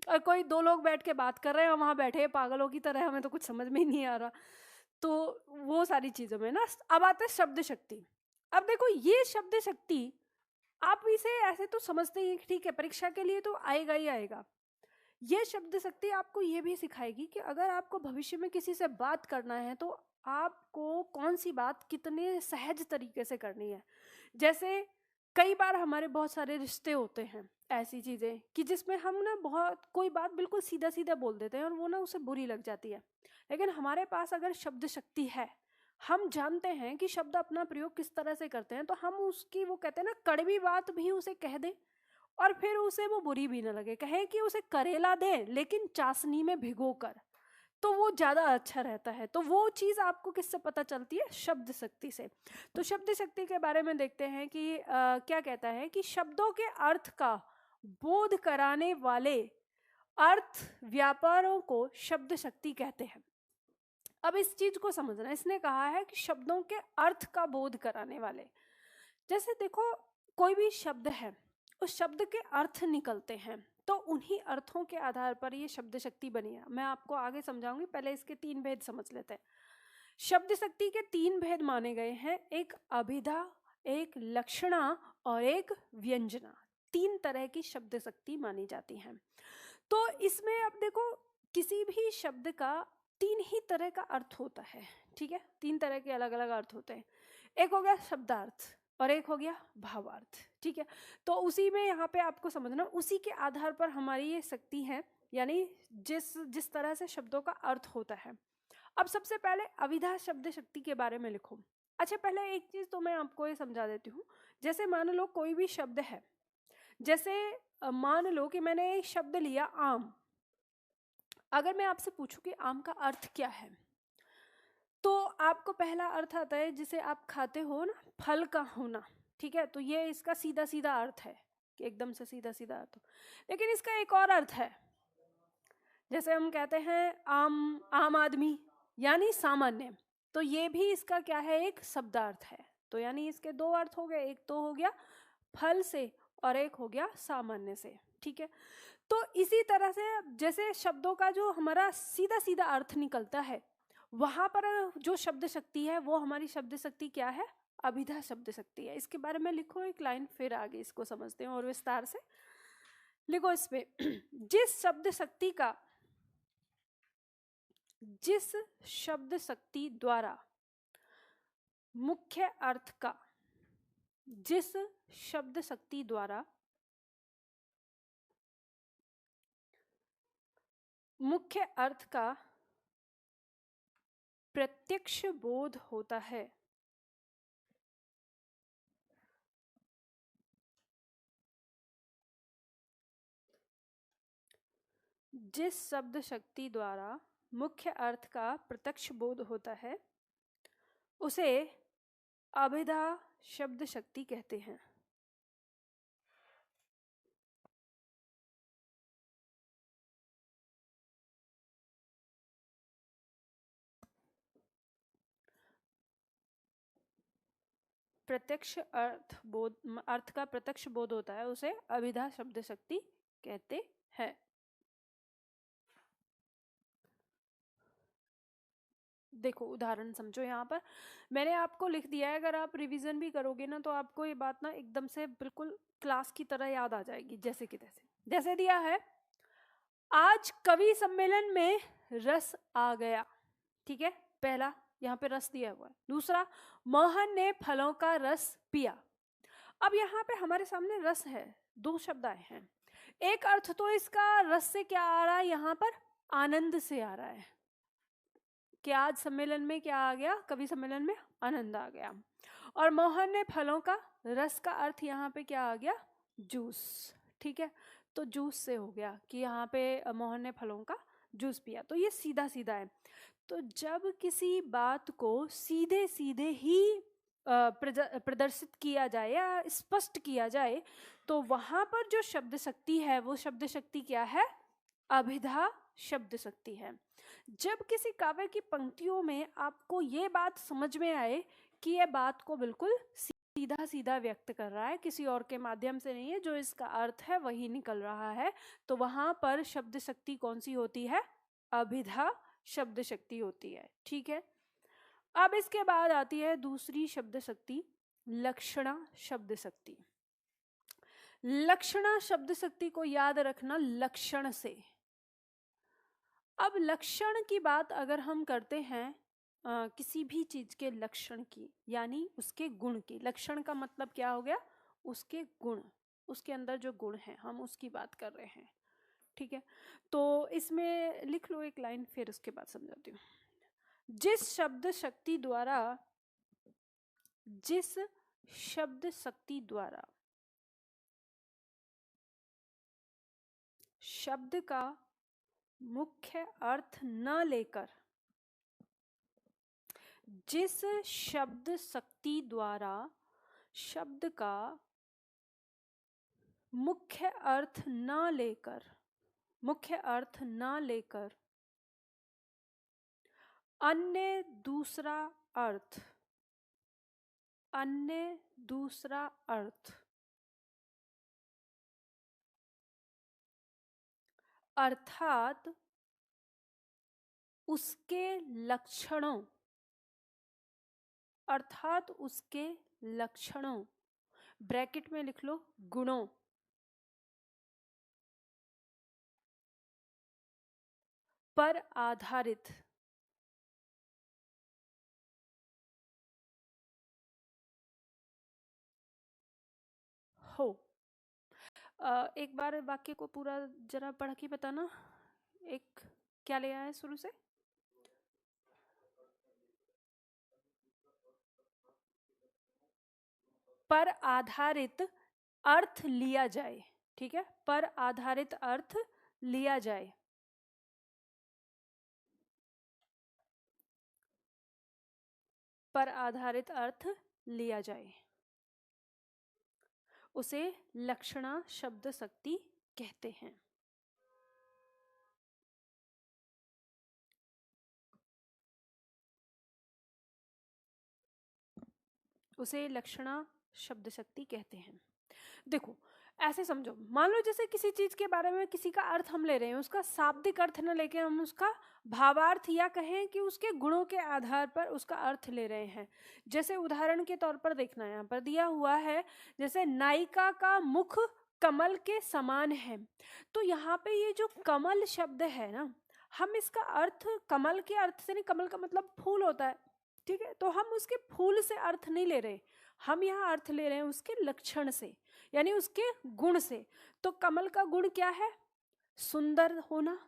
और कोई 2 लोग बैठ के बात कर रहे हैं और वहाँ बैठे हैं पागलों की तरह, हमें तो कुछ समझ में ही नहीं आ रहा। तो वो सारी चीज़ों में ना, अब आते हैं शब्द शक्ति। अब देखो ये शब्द शक्ति आप इसे ऐसे तो समझते ही ठीक है, परीक्षा के लिए तो आएगा ही आएगा। ये शब्द शक्ति आपको ये भी सिखाएगी कि अगर आपको भविष्य में किसी से बात करना है तो आपको कौन सी बात कितने सहज तरीके से करनी है। जैसे कई बार हमारे बहुत सारे रिश्ते होते हैं, ऐसी चीज़ें कि जिसमें हम ना बहुत कोई बात बिल्कुल सीधा सीधा बोल देते हैं और वो ना उसे बुरी लग जाती है। लेकिन हमारे पास अगर शब्द शक्ति है, हम जानते हैं कि शब्द अपना प्रयोग किस तरह से करते हैं, तो हम उसकी, वो कहते हैं ना, कड़वी बात भी उसे कह दें और फिर उसे वो बुरी भी ना लगे, कहें कि उसे करेला दें लेकिन चाशनी में भिगो कर, तो वो ज़्यादा अच्छा रहता है। तो वो चीज़ आपको किससे पता चलती है, शब्द शक्ति से। तो शब्द शक्ति के बारे में देखते हैं कि क्या कहता है कि शब्दों के अर्थ का बोध कराने वाले अर्थ व्यापारों को शब्द शक्ति कहते हैं। अब इस चीज को समझना, इसने कहा है कि शब्दों के अर्थ का बोध कराने वाले। जैसे देखो कोई भी शब्द है, उस शब्द के अर्थ निकलते हैं, तो उन्हीं अर्थों के आधार पर ये शब्द शक्ति बनी है। मैं आपको आगे समझाऊंगी, पहले इसके 3 भेद समझ लेते हैं। शब्द शक्ति के 3 भेद माने गए हैं, एक अभिधा, एक लक्षणा और एक व्यंजना। 3 तरह की शब्द शक्ति मानी जाती हैं। तो इसमें अब देखो, किसी भी शब्द का 3 ही तरह का अर्थ होता है, ठीक है, 3 तरह के अलग अलग अर्थ होते हैं। एक हो गया शब्दार्थ और एक हो गया भावार्थ, ठीक है। तो उसी में यहाँ पे आपको समझना, उसी के आधार पर हमारी ये शक्ति है, यानी जिस जिस तरह से शब्दों का अर्थ होता है। अब सबसे पहले अभिधा शब्द शक्ति के बारे में लिखो। अच्छा, पहले एक चीज तो मैं आपको ये समझा देती हूँ। जैसे मान लो कोई भी शब्द है, जैसे मान लो कि मैंने एक शब्द लिया आम। अगर मैं आपसे पूछूं कि आम का अर्थ क्या है, तो आपको पहला अर्थ आता है जिसे आप खाते हो ना, फल का होना, ठीक है। तो ये इसका सीधा सीधा अर्थ है कि एकदम से सीधा सीधा अर्थ हो। लेकिन इसका एक और अर्थ है, जैसे हम कहते हैं आम आदमी, यानी सामान्य। तो ये भी इसका क्या है, एक शब्दार्थ है। तो यानी इसके 2 अर्थ हो गए, एक तो हो गया फल से और एक हो गया सामान्य से, ठीक है। तो इसी तरह से जैसे शब्दों का जो हमारा सीधा सीधा अर्थ निकलता है, वहां पर जो शब्द शक्ति है वो हमारी शब्द शक्ति क्या है, अभिधा शब्द शक्ति है। इसके बारे में लिखो एक लाइन, फिर आगे इसको समझते हैं और विस्तार से लिखो इसमें। जिस शब्द शक्ति द्वारा मुख्य अर्थ का, जिस शब्द शक्ति द्वारा मुख्य अर्थ का प्रत्यक्ष बोध होता है, जिस शब्द शक्ति द्वारा मुख्य अर्थ का प्रत्यक्ष बोध होता है, उसे अभिधा शब्द शक्ति कहते हैं। प्रत्यक्ष अर्थ का प्रत्यक्ष बोध होता है, उसे अभिधा शब्द शक्ति कहते हैं। देखो उदाहरण समझो, यहाँ पर मैंने आपको लिख दिया है। अगर आप रिवीजन भी करोगे ना, तो आपको ये बात ना एकदम से बिल्कुल क्लास की तरह याद आ जाएगी, जैसे कि तैसे। जैसे दिया है, आज कवि सम्मेलन में रस आ गया, ठीक है, पहला यहाँ पे रस दिया हुआ है। दूसरा, मोहन ने फलों का रस पिया। अब यहाँ पे हमारे सामने रस है, 2 शब्द आए हैं। एक अर्थ तो इसका रस से क्या आ रहा है, यहाँ पर आनंद से आ रहा है कि आज सम्मेलन में क्या आ गया, कवि सम्मेलन में आनंद आ गया। और मोहन ने फलों का रस का अर्थ यहाँ पे क्या आ गया, जूस, ठीक है। तो जूस से हो गया कि यहाँ पे मोहन ने फलों का जूस पिया। तो ये सीधा सीधा है। तो जब किसी बात को सीधे सीधे ही प्रदर्शित किया जाए या स्पष्ट किया जाए, तो वहां पर जो शब्द शक्ति है वो शब्द शक्ति क्या है, अभिधा शब्द शक्ति है। जब किसी काव्य की पंक्तियों में आपको ये बात समझ में आए कि यह बात को बिल्कुल सीधा सीधा व्यक्त कर रहा है, किसी और के माध्यम से नहीं है, जो इसका अर्थ है वही निकल रहा है, तो वहां पर शब्द शक्ति कौन सी होती है, अभिधा शब्द शक्ति होती है, ठीक है। अब इसके बाद आती है दूसरी शब्द शक्ति, लक्षणा शब्द शक्ति। लक्षणा शब्द शक्ति को याद रखना लक्षण से। अब लक्षण की बात अगर हम करते हैं किसी भी चीज के लक्षण की, यानी उसके गुण की। लक्षण का मतलब क्या हो गया, उसके गुण, उसके अंदर जो गुण है हम उसकी बात कर रहे हैं, ठीक है। तो इसमें लिख लो एक लाइन, फिर उसके बाद समझाती हूँ। जिस शब्द शक्ति द्वारा, जिस शब्द शक्ति द्वारा शब्द का मुख्य अर्थ न लेकर, जिस शब्द शक्ति द्वारा शब्द का मुख्य अर्थ न लेकर, मुख्य अर्थ न लेकर अन्य दूसरा अर्थ, अन्य दूसरा अर्थ अर्थात उसके लक्षणों, अर्थात उसके लक्षणों, ब्रैकेट में लिख लो गुणों, पर आधारित हो। एक बार वाक्य को पूरा जरा पढ़ के बताना। एक क्या लिया है शुरू से? पर आधारित अर्थ लिया जाए, ठीक है, पर आधारित अर्थ लिया जाए। पर आधारित अर्थ लिया जाए, उसे लक्षणा शब्द शक्ति कहते हैं। उसे लक्षणा शब्द शक्ति कहते हैं। देखो ऐसे समझो, मान लो जैसे किसी चीज के बारे में किसी का अर्थ हम ले रहे हैं, उसका शाब्दिक अर्थ न लेके हम उसका भावार्थ या कहें कि उसके गुणों के आधार पर उसका अर्थ ले रहे हैं। जैसे उदाहरण के तौर पर देखना, यहाँ पर दिया हुआ है जैसे नायिका का मुख कमल के समान है। तो यहाँ पे ये जो कमल शब्द है ना, हम इसका अर्थ कमल के अर्थ से नहीं, कमल का मतलब फूल होता है, ठीक है, तो हम उसके फूल से अर्थ नहीं ले रहे, हम यहाँ अर्थ ले रहे हैं उसके लक्षण से, यानी उसके गुण से। तो कमल का गुण क्या है? सुंदर होना,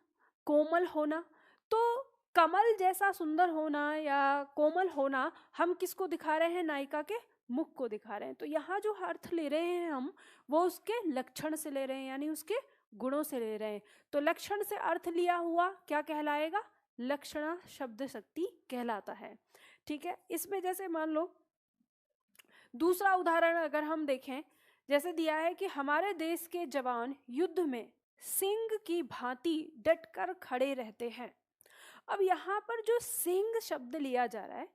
कोमल होना। तो कमल जैसा सुंदर होना या कोमल होना हम किसको दिखा रहे हैं? नायिका के मुख को दिखा रहे हैं। तो यहाँ जो अर्थ ले रहे हैं हम, वो उसके लक्षण से ले रहे हैं, यानी उसके गुणों से ले रहे हैं। तो लक्षण से अर्थ लिया हुआ क्या कहलाएगा? लक्षणा शब्द शक्ति कहलाता है, ठीक है। इसमें जैसे मान लो दूसरा उदाहरण अगर हम देखें, जैसे दिया है कि हमारे देश के जवान युद्ध में सिंह की भांति डटकर खड़े रहते हैं। अब यहाँ पर जो सिंह शब्द लिया जा रहा है,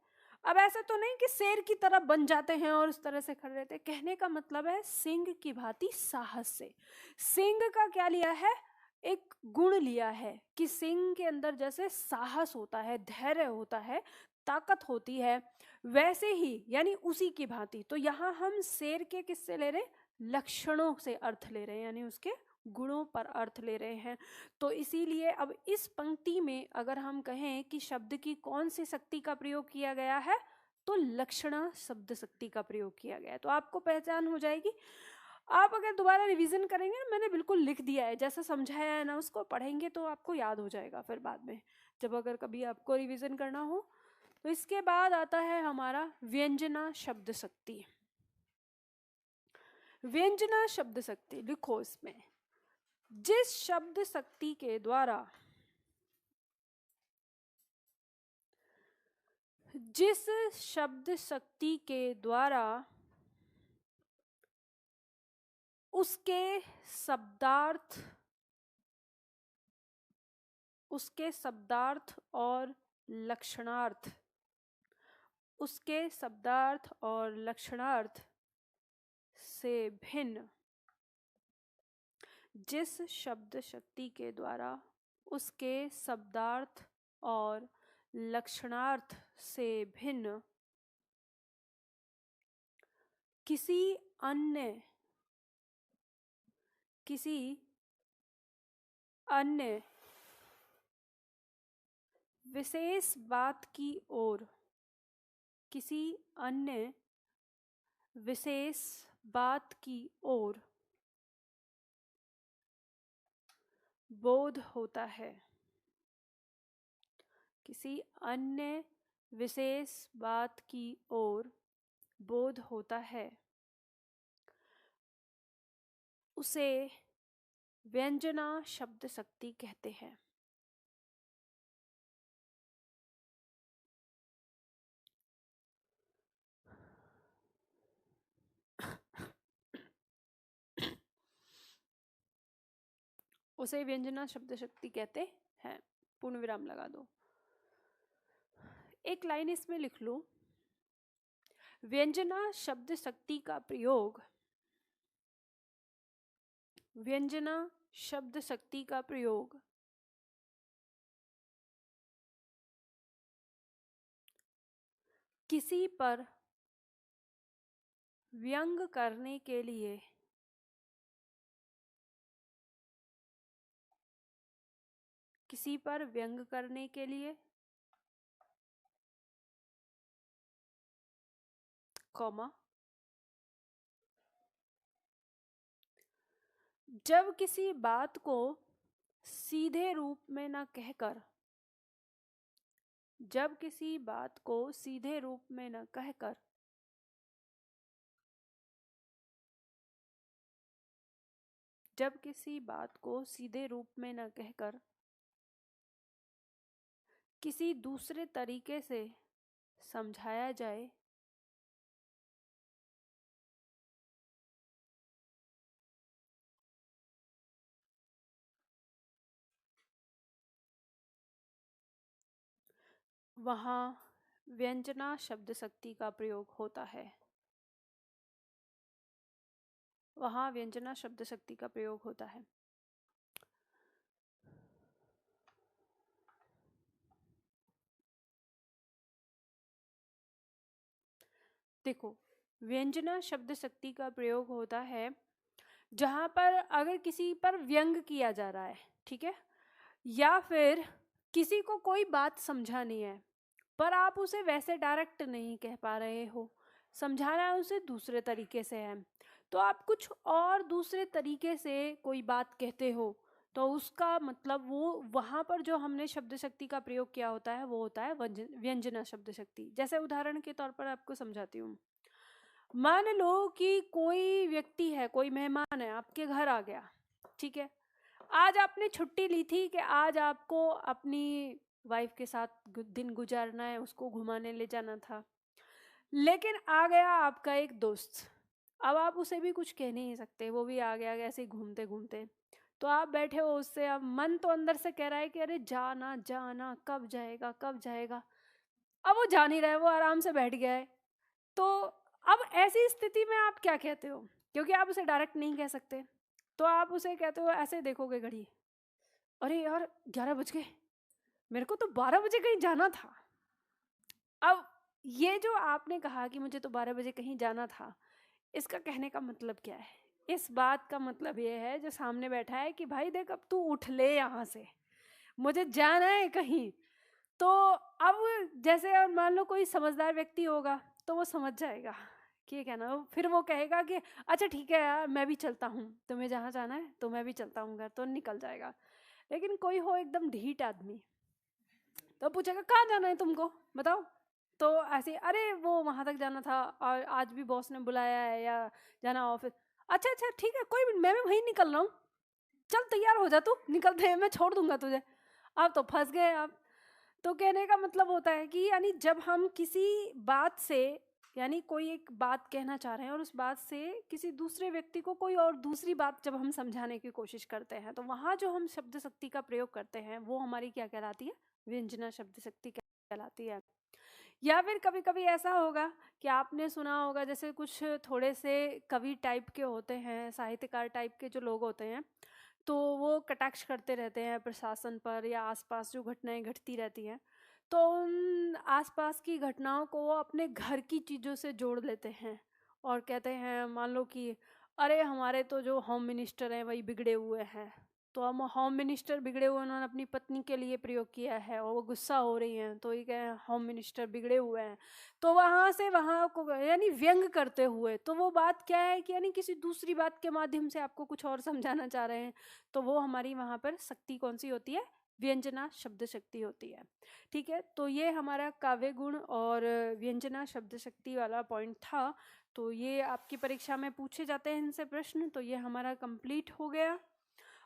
अब ऐसा तो नहीं कि शेर की तरह बन जाते हैं और उस तरह से खड़े रहते हैं, कहने का मतलब है सिंह की भांति साहस से। सिंह का क्या लिया है? एक गुण लिया है कि सिंह के अंदर जैसे साहस होता है, धैर्य होता है, ताकत होती है, वैसे ही यानी उसी की भांति। तो यहाँ हम शेर के किससे ले रहे हैं? लक्षणों से अर्थ ले रहे हैं, यानी उसके गुणों पर अर्थ ले रहे हैं। तो इसीलिए अब इस पंक्ति में अगर हम कहें कि शब्द की कौन सी शक्ति का प्रयोग किया गया है, तो लक्षणा शब्द शक्ति का प्रयोग किया गया है। तो आपको पहचान हो जाएगी। आप अगर दोबारा रिवीजन करेंगे, मैंने बिल्कुल लिख दिया है, जैसा समझाया है ना उसको पढ़ेंगे तो आपको याद हो जाएगा फिर बाद में, जब अगर कभी आपको रिवीजन करना हो। तो इसके बाद आता है हमारा व्यंजना शब्द शक्ति। व्यंजना शब्द शक्ति लिखो इसमें, जिस शब्द शक्ति के द्वारा, जिस शब्द शक्ति के द्वारा उसके शब्दार्थ, उसके शब्दार्थ और लक्षणार्थ, उसके शब्दार्थ और लक्षणार्थ से भिन्न, जिस शब्द शक्ति के द्वारा उसके शब्दार्थ और लक्षणार्थ से भिन्न किसी अन्य विशेष बात की ओर, किसी अन्य विशेष बात की ओर बोध होता है, किसी अन्य विशेष बात की ओर बोध होता है, उसे व्यंजना शब्द शक्ति कहते हैं। उसे व्यंजना शब्द शक्ति कहते हैं। पूर्ण विराम लगा दो। एक लाइन इसमें लिख लो, व्यंजना शब्द शक्ति का प्रयोग, व्यंजना शब्द शक्ति का प्रयोग किसी पर व्यंग करने के लिए, किसी पर व्यंग करने के लिए, कॉमा, जब किसी बात को सीधे रूप में न कहकर, जब किसी बात को सीधे रूप में न कहकर जब किसी बात को सीधे रूप में न कहकर किसी दूसरे तरीके से समझाया जाए, वहाँ व्यंजना शब्द शक्ति का प्रयोग होता है। वहाँ व्यंजना शब्द शक्ति का प्रयोग होता है। देखो, व्यंजना शब्द शक्ति का प्रयोग होता है जहाँ पर अगर किसी पर व्यंग किया जा रहा है, ठीक है, या फिर किसी को कोई बात समझानी है पर आप उसे वैसे डायरेक्ट नहीं कह पा रहे हो, समझाना है उसे दूसरे तरीके से है, तो आप कुछ और दूसरे तरीके से कोई बात कहते हो, तो उसका मतलब वो वहाँ पर जो हमने शब्द शक्ति का प्रयोग किया होता है वो होता है व्यंजना शब्द शक्ति। जैसे उदाहरण के तौर पर आपको समझाती हूँ। मान लो कि कोई व्यक्ति है, कोई मेहमान है, आपके घर आ गया, ठीक है, आज आपने छुट्टी ली थी कि आज आपको अपनी वाइफ के साथ दिन गुजारना है, उसको घुमाने ले जाना था, लेकिन आ गया आपका एक दोस्त। अब आप उसे भी कुछ कह नहीं सकते, वो भी आ गया ऐसे ही घूमते घूमते, तो आप बैठे हो उससे, अब मन तो अंदर से कह रहा है कि अरे जाना जाना, कब जाएगा कब जाएगा। अब वो जा नहीं रहा है, वो आराम से बैठ गया है। तो अब ऐसी स्थिति में आप क्या कहते हो, क्योंकि आप उसे डायरेक्ट नहीं कह सकते, तो आप उसे कहते हो, ऐसे देखोगे घड़ी, अरे यार 11 बज गए, मेरे को तो 12 बजे कहीं जाना था। अब ये जो आपने कहा कि मुझे तो 12 बजे कहीं जाना था, इसका कहने का मतलब क्या है? इस बात का मतलब ये है जो सामने बैठा है कि भाई देख, अब तू उठ ले यहाँ से, मुझे जाना है कहीं। तो अब जैसे मान लो कोई समझदार व्यक्ति होगा तो वो समझ जाएगा कि क्या ना, फिर वो कहेगा कि अच्छा ठीक है यार, मैं भी चलता हूँ, तुम्हें जहाँ जाना है तो मैं भी चलता हूँ घर, तो निकल जाएगा। लेकिन कोई हो एकदम ढीठ आदमी, तो पूछेगा कहाँ जाना है तुमको, बताओ। तो ऐसे, अरे वो वहाँ तक जाना था और आज भी बॉस ने बुलाया है या जाना ऑफिस। अच्छा अच्छा ठीक है, कोई मैं भी वहीं निकल रहा हूँ, चल तैयार हो जा, तू निकलते हैं, मैं छोड़ दूंगा तुझे। अब तो फंस गए आप। तो कहने का मतलब होता है कि यानी जब हम किसी बात से, यानी कोई एक बात कहना चाह रहे हैं और उस बात से किसी दूसरे व्यक्ति को कोई और दूसरी बात जब हम समझाने की कोशिश करते हैं, तो वहाँ जो हम शब्द शक्ति का प्रयोग करते हैं वो हमारी क्या कहलाती है? व्यंजना शब्द शक्ति कहलाती है। या फिर कभी कभी ऐसा होगा कि आपने सुना होगा, जैसे कुछ थोड़े से कवि टाइप के होते हैं, साहित्यकार टाइप के जो लोग होते हैं, तो वो कटाक्ष करते रहते हैं प्रशासन पर या आसपास जो घटनाएं घटती रहती हैं, तो उन आसपास की घटनाओं को वो अपने घर की चीज़ों से जोड़ लेते हैं और कहते हैं, मान लो कि अरे हमारे तो जो होम मिनिस्टर हैं वही बिगड़े हुए हैं, तो हम होम मिनिस्टर बिगड़े हुए, उन्होंने अपनी पत्नी के लिए प्रयोग किया है और वो गुस्सा हो रही हैं, तो ये कहे होम मिनिस्टर बिगड़े हुए हैं। तो वहाँ से वहाँ को यानी व्यंग करते हुए, तो वो बात क्या है कि यानी किसी दूसरी बात के माध्यम से आपको कुछ और समझाना चाह रहे हैं, तो वो हमारी वहाँ पर शक्ति कौन सी होती है? व्यंजना शब्द शक्ति होती है। ठीक है, तो ये हमारा काव्य गुण और व्यंजना शब्द शक्ति वाला पॉइंट था। तो ये आपकी परीक्षा में पूछे जाते हैं इनसे प्रश्न, तो ये हमारा कंप्लीट हो गया।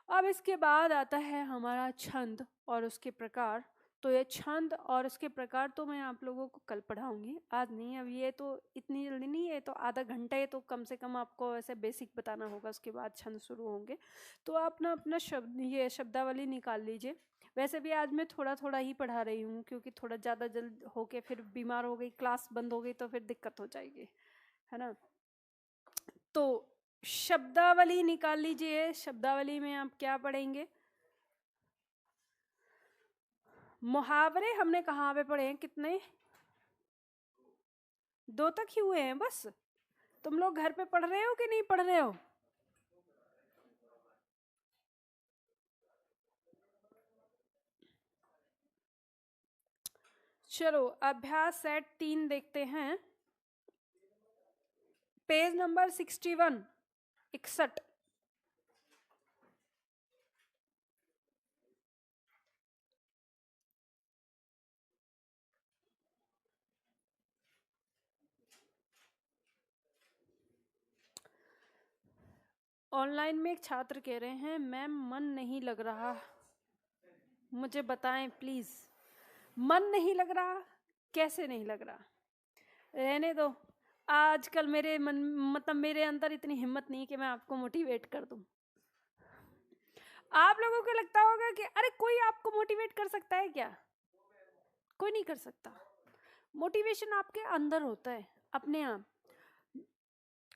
अब इसके बाद आता है हमारा छंद और उसके प्रकार। तो ये छंद और उसके प्रकार तो मैं आप लोगों को कल पढ़ाऊंगी, आज नहीं। अब ये तो इतनी जल्दी नहीं है, तो आधा घंटा ये तो कम से कम आपको ऐसे बेसिक बताना होगा, उसके बाद छंद शुरू होंगे। तो आप ना अपना ये शब्दावली निकाल लीजिए। वैसे भी आज मैं थोड़ा थोड़ा ही पढ़ा रही हूँ, क्योंकि थोड़ा ज़्यादा जल्द होके फिर बीमार हो गई, क्लास बंद हो गई तो फिर दिक्कत हो जाएगी, है ना। तो शब्दावली निकाल लीजिए। शब्दावली में आप क्या पढ़ेंगे? मुहावरे हमने कहाँ पे पढ़े हैं? कितने? 2 तक ही हुए हैं बस। तुम लोग घर पे पढ़ रहे हो कि नहीं पढ़ रहे हो? चलो अभ्यास सेट 3 देखते हैं, पेज नंबर 61, 61। ऑनलाइन में एक छात्र कह रहे हैं, मैम मन नहीं लग रहा, मुझे बताएं प्लीज। मन नहीं लग रहा, कैसे नहीं लग रहा? रहने दो, आजकल मेरे मन मतलब मेरे अंदर इतनी हिम्मत नहीं कि मैं आपको मोटिवेट कर दूं। आप लोगों को लगता होगा कि अरे कोई आपको मोटिवेट कर सकता है क्या? कोई नहीं कर सकता। मोटिवेशन आपके अंदर होता है अपने आप।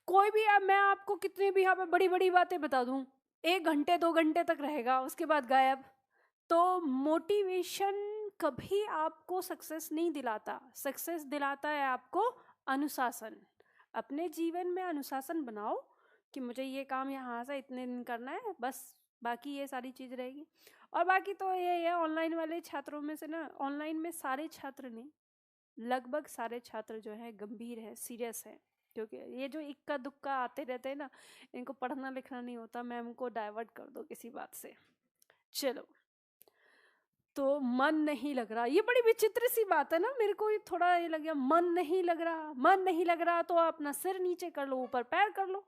कोई भी, अब मैं आपको कितनी भी यहाँ पे बड़ी बड़ी बातें बता दूं, 1 घंटे 2 घंटे तक रहेगा, उसके बाद गायब। तो मोटिवेशन कभी आपको सक्सेस नहीं दिलाता। सक्सेस दिलाता है आपको अनुशासन। अपने जीवन में अनुशासन बनाओ कि मुझे ये काम यहाँ से इतने दिन करना है, बस बाकी ये सारी चीज़ रहेगी। और बाकी तो ये है, ऑनलाइन वाले छात्रों में से ना, ऑनलाइन में सारे छात्र नहीं, लगभग सारे छात्र जो है गंभीर है, सीरियस है। क्योंकि ये जो इक्का दुक्का आते रहते हैं ना, इनको पढ़ना लिखना नहीं होता, मैम को डाइवर्ट कर दो किसी बात से। चलो, तो मन नहीं लग रहा, ये बड़ी विचित्र सी बात है ना, मेरे को थोड़ा ये लग गया, मन नहीं लग रहा। मन नहीं लग रहा तो अपना सिर नीचे कर लो, ऊपर पैर कर लो,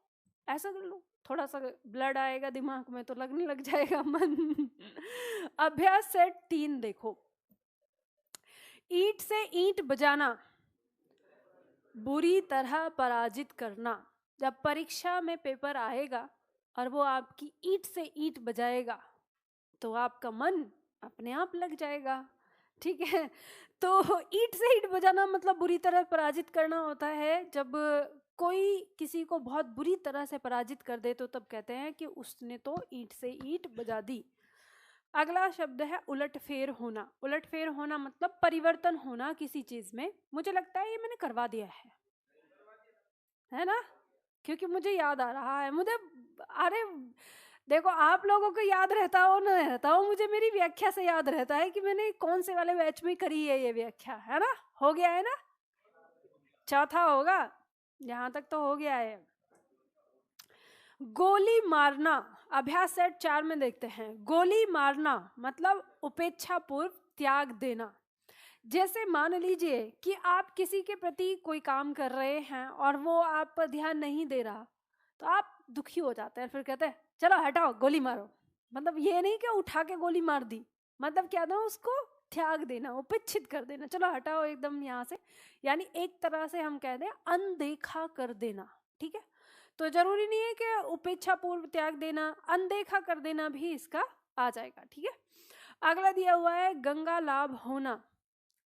ऐसा कर लो, थोड़ा सा ब्लड आएगा दिमाग में तो लगने लग जाएगा मन। अभ्यास सेट 3 देखो, ईंट से ईंट बजाना, बुरी तरह पराजित करना। जब परीक्षा में पेपर आएगा और वो आपकी ईंट से ईंट बजाएगा तो आपका मन अपने आप लग जाएगा, ठीक है। तो ईंट से ईंट बजाना मतलब बुरी तरह पराजित करना होता है। जब कोई किसी को बहुत बुरी तरह से पराजित कर दे तो तब कहते हैं कि उसने तो ईंट से ईंट बजा दी। अगला शब्द है उलटफेर होना। उलटफेर होना मतलब परिवर्तन होना किसी चीज में। मुझे लगता है ये मैंने करवा दिया है ना, क्योंकि मुझे याद आ रहा है। मुझे, अरे देखो, आप लोगों को याद रहता हो ना रहता हो, मुझे मेरी व्याख्या से याद रहता है कि मैंने कौन से वाले बैच में करी है ये व्याख्या, है ना। हो गया है ना, चौथा होगा, यहाँ तक तो हो गया है। गोली मारना, अभ्यास सेट 4 में देखते हैं। गोली मारना मतलब उपेक्षा पूर्व त्याग देना। जैसे मान लीजिए कि आप किसी के प्रति कोई काम कर रहे हैं और वो आप पर ध्यान नहीं दे रहा, तो आप दुखी हो जाते हैं, फिर कहते हैं चलो हटाओ गोली मारो। मतलब ये नहीं कि उठा के गोली मार दी, मतलब क्या था, उसको त्याग देना, उपेक्षित कर देना, चलो हटाओ एकदम यहाँ से। यानी एक तरह से हम कहते हैं अनदेखा कर देना, ठीक है। तो जरूरी नहीं है कि उपेक्षा पूर्व त्याग देना, अनदेखा कर देना भी इसका आ जाएगा, ठीक है। अगला दिया हुआ है गंगा लाभ होना।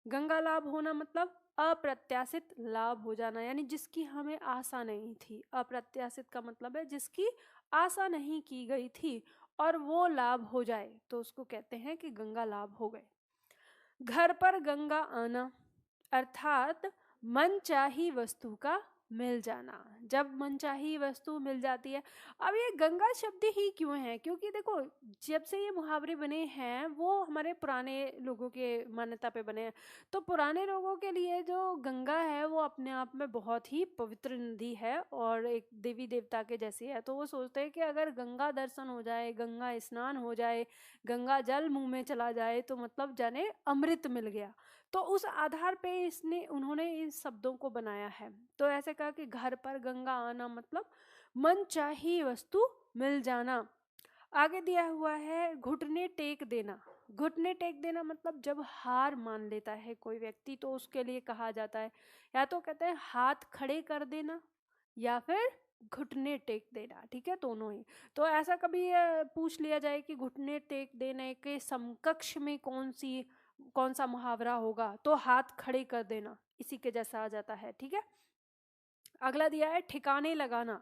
गंगा लाभ होना मतलब अप्रत्याशित लाभ हो जाना, यानी जिसकी हमें आशा नहीं थी। अप्रत्याशित का मतलब है जिसकी आशा नहीं की गई थी और वो लाभ हो जाए तो उसको कहते हैं कि गंगा लाभ हो गए। घर पर गंगा आना अर्थात मनचाही वस्तु का मिल जाना। जब मनचाही वस्तु मिल जाती है, अब ये गंगा शब्द ही क्यों है, क्योंकि देखो जब से ये मुहावरे बने हैं वो हमारे पुराने लोगों के मान्यता पे बने हैं। तो पुराने लोगों के लिए जो गंगा है वो अपने आप में बहुत ही पवित्र नदी है और एक देवी देवता के जैसी है। तो वो सोचते हैं कि अगर गंगा दर्शन हो जाए, गंगा स्नान हो जाए, गंगा जल मुंह में चला जाए तो मतलब जाने अमृत मिल गया। तो उस आधार पे उन्होंने इस शब्दों को बनाया है। तो ऐसे कहा कि घर पर गंगा आना मतलब मनचाही वस्तु मिल जाना। आगे दिया हुआ है घुटने टेक देना। घुटने टेक देना मतलब जब हार मान लेता है कोई व्यक्ति तो उसके लिए कहा जाता है, या तो कहते हैं हाथ खड़े कर देना या फिर घुटने टेक देना, ठीक है, दोनों ही। तो ऐसा कभी पूछ लिया जाए कि घुटने टेक देने के समकक्ष में कौन सा मुहावरा होगा, तो हाथ खड़े कर देना इसी के जैसा आ जाता है, ठीक है। अगला दिया है ठिकाने लगाना।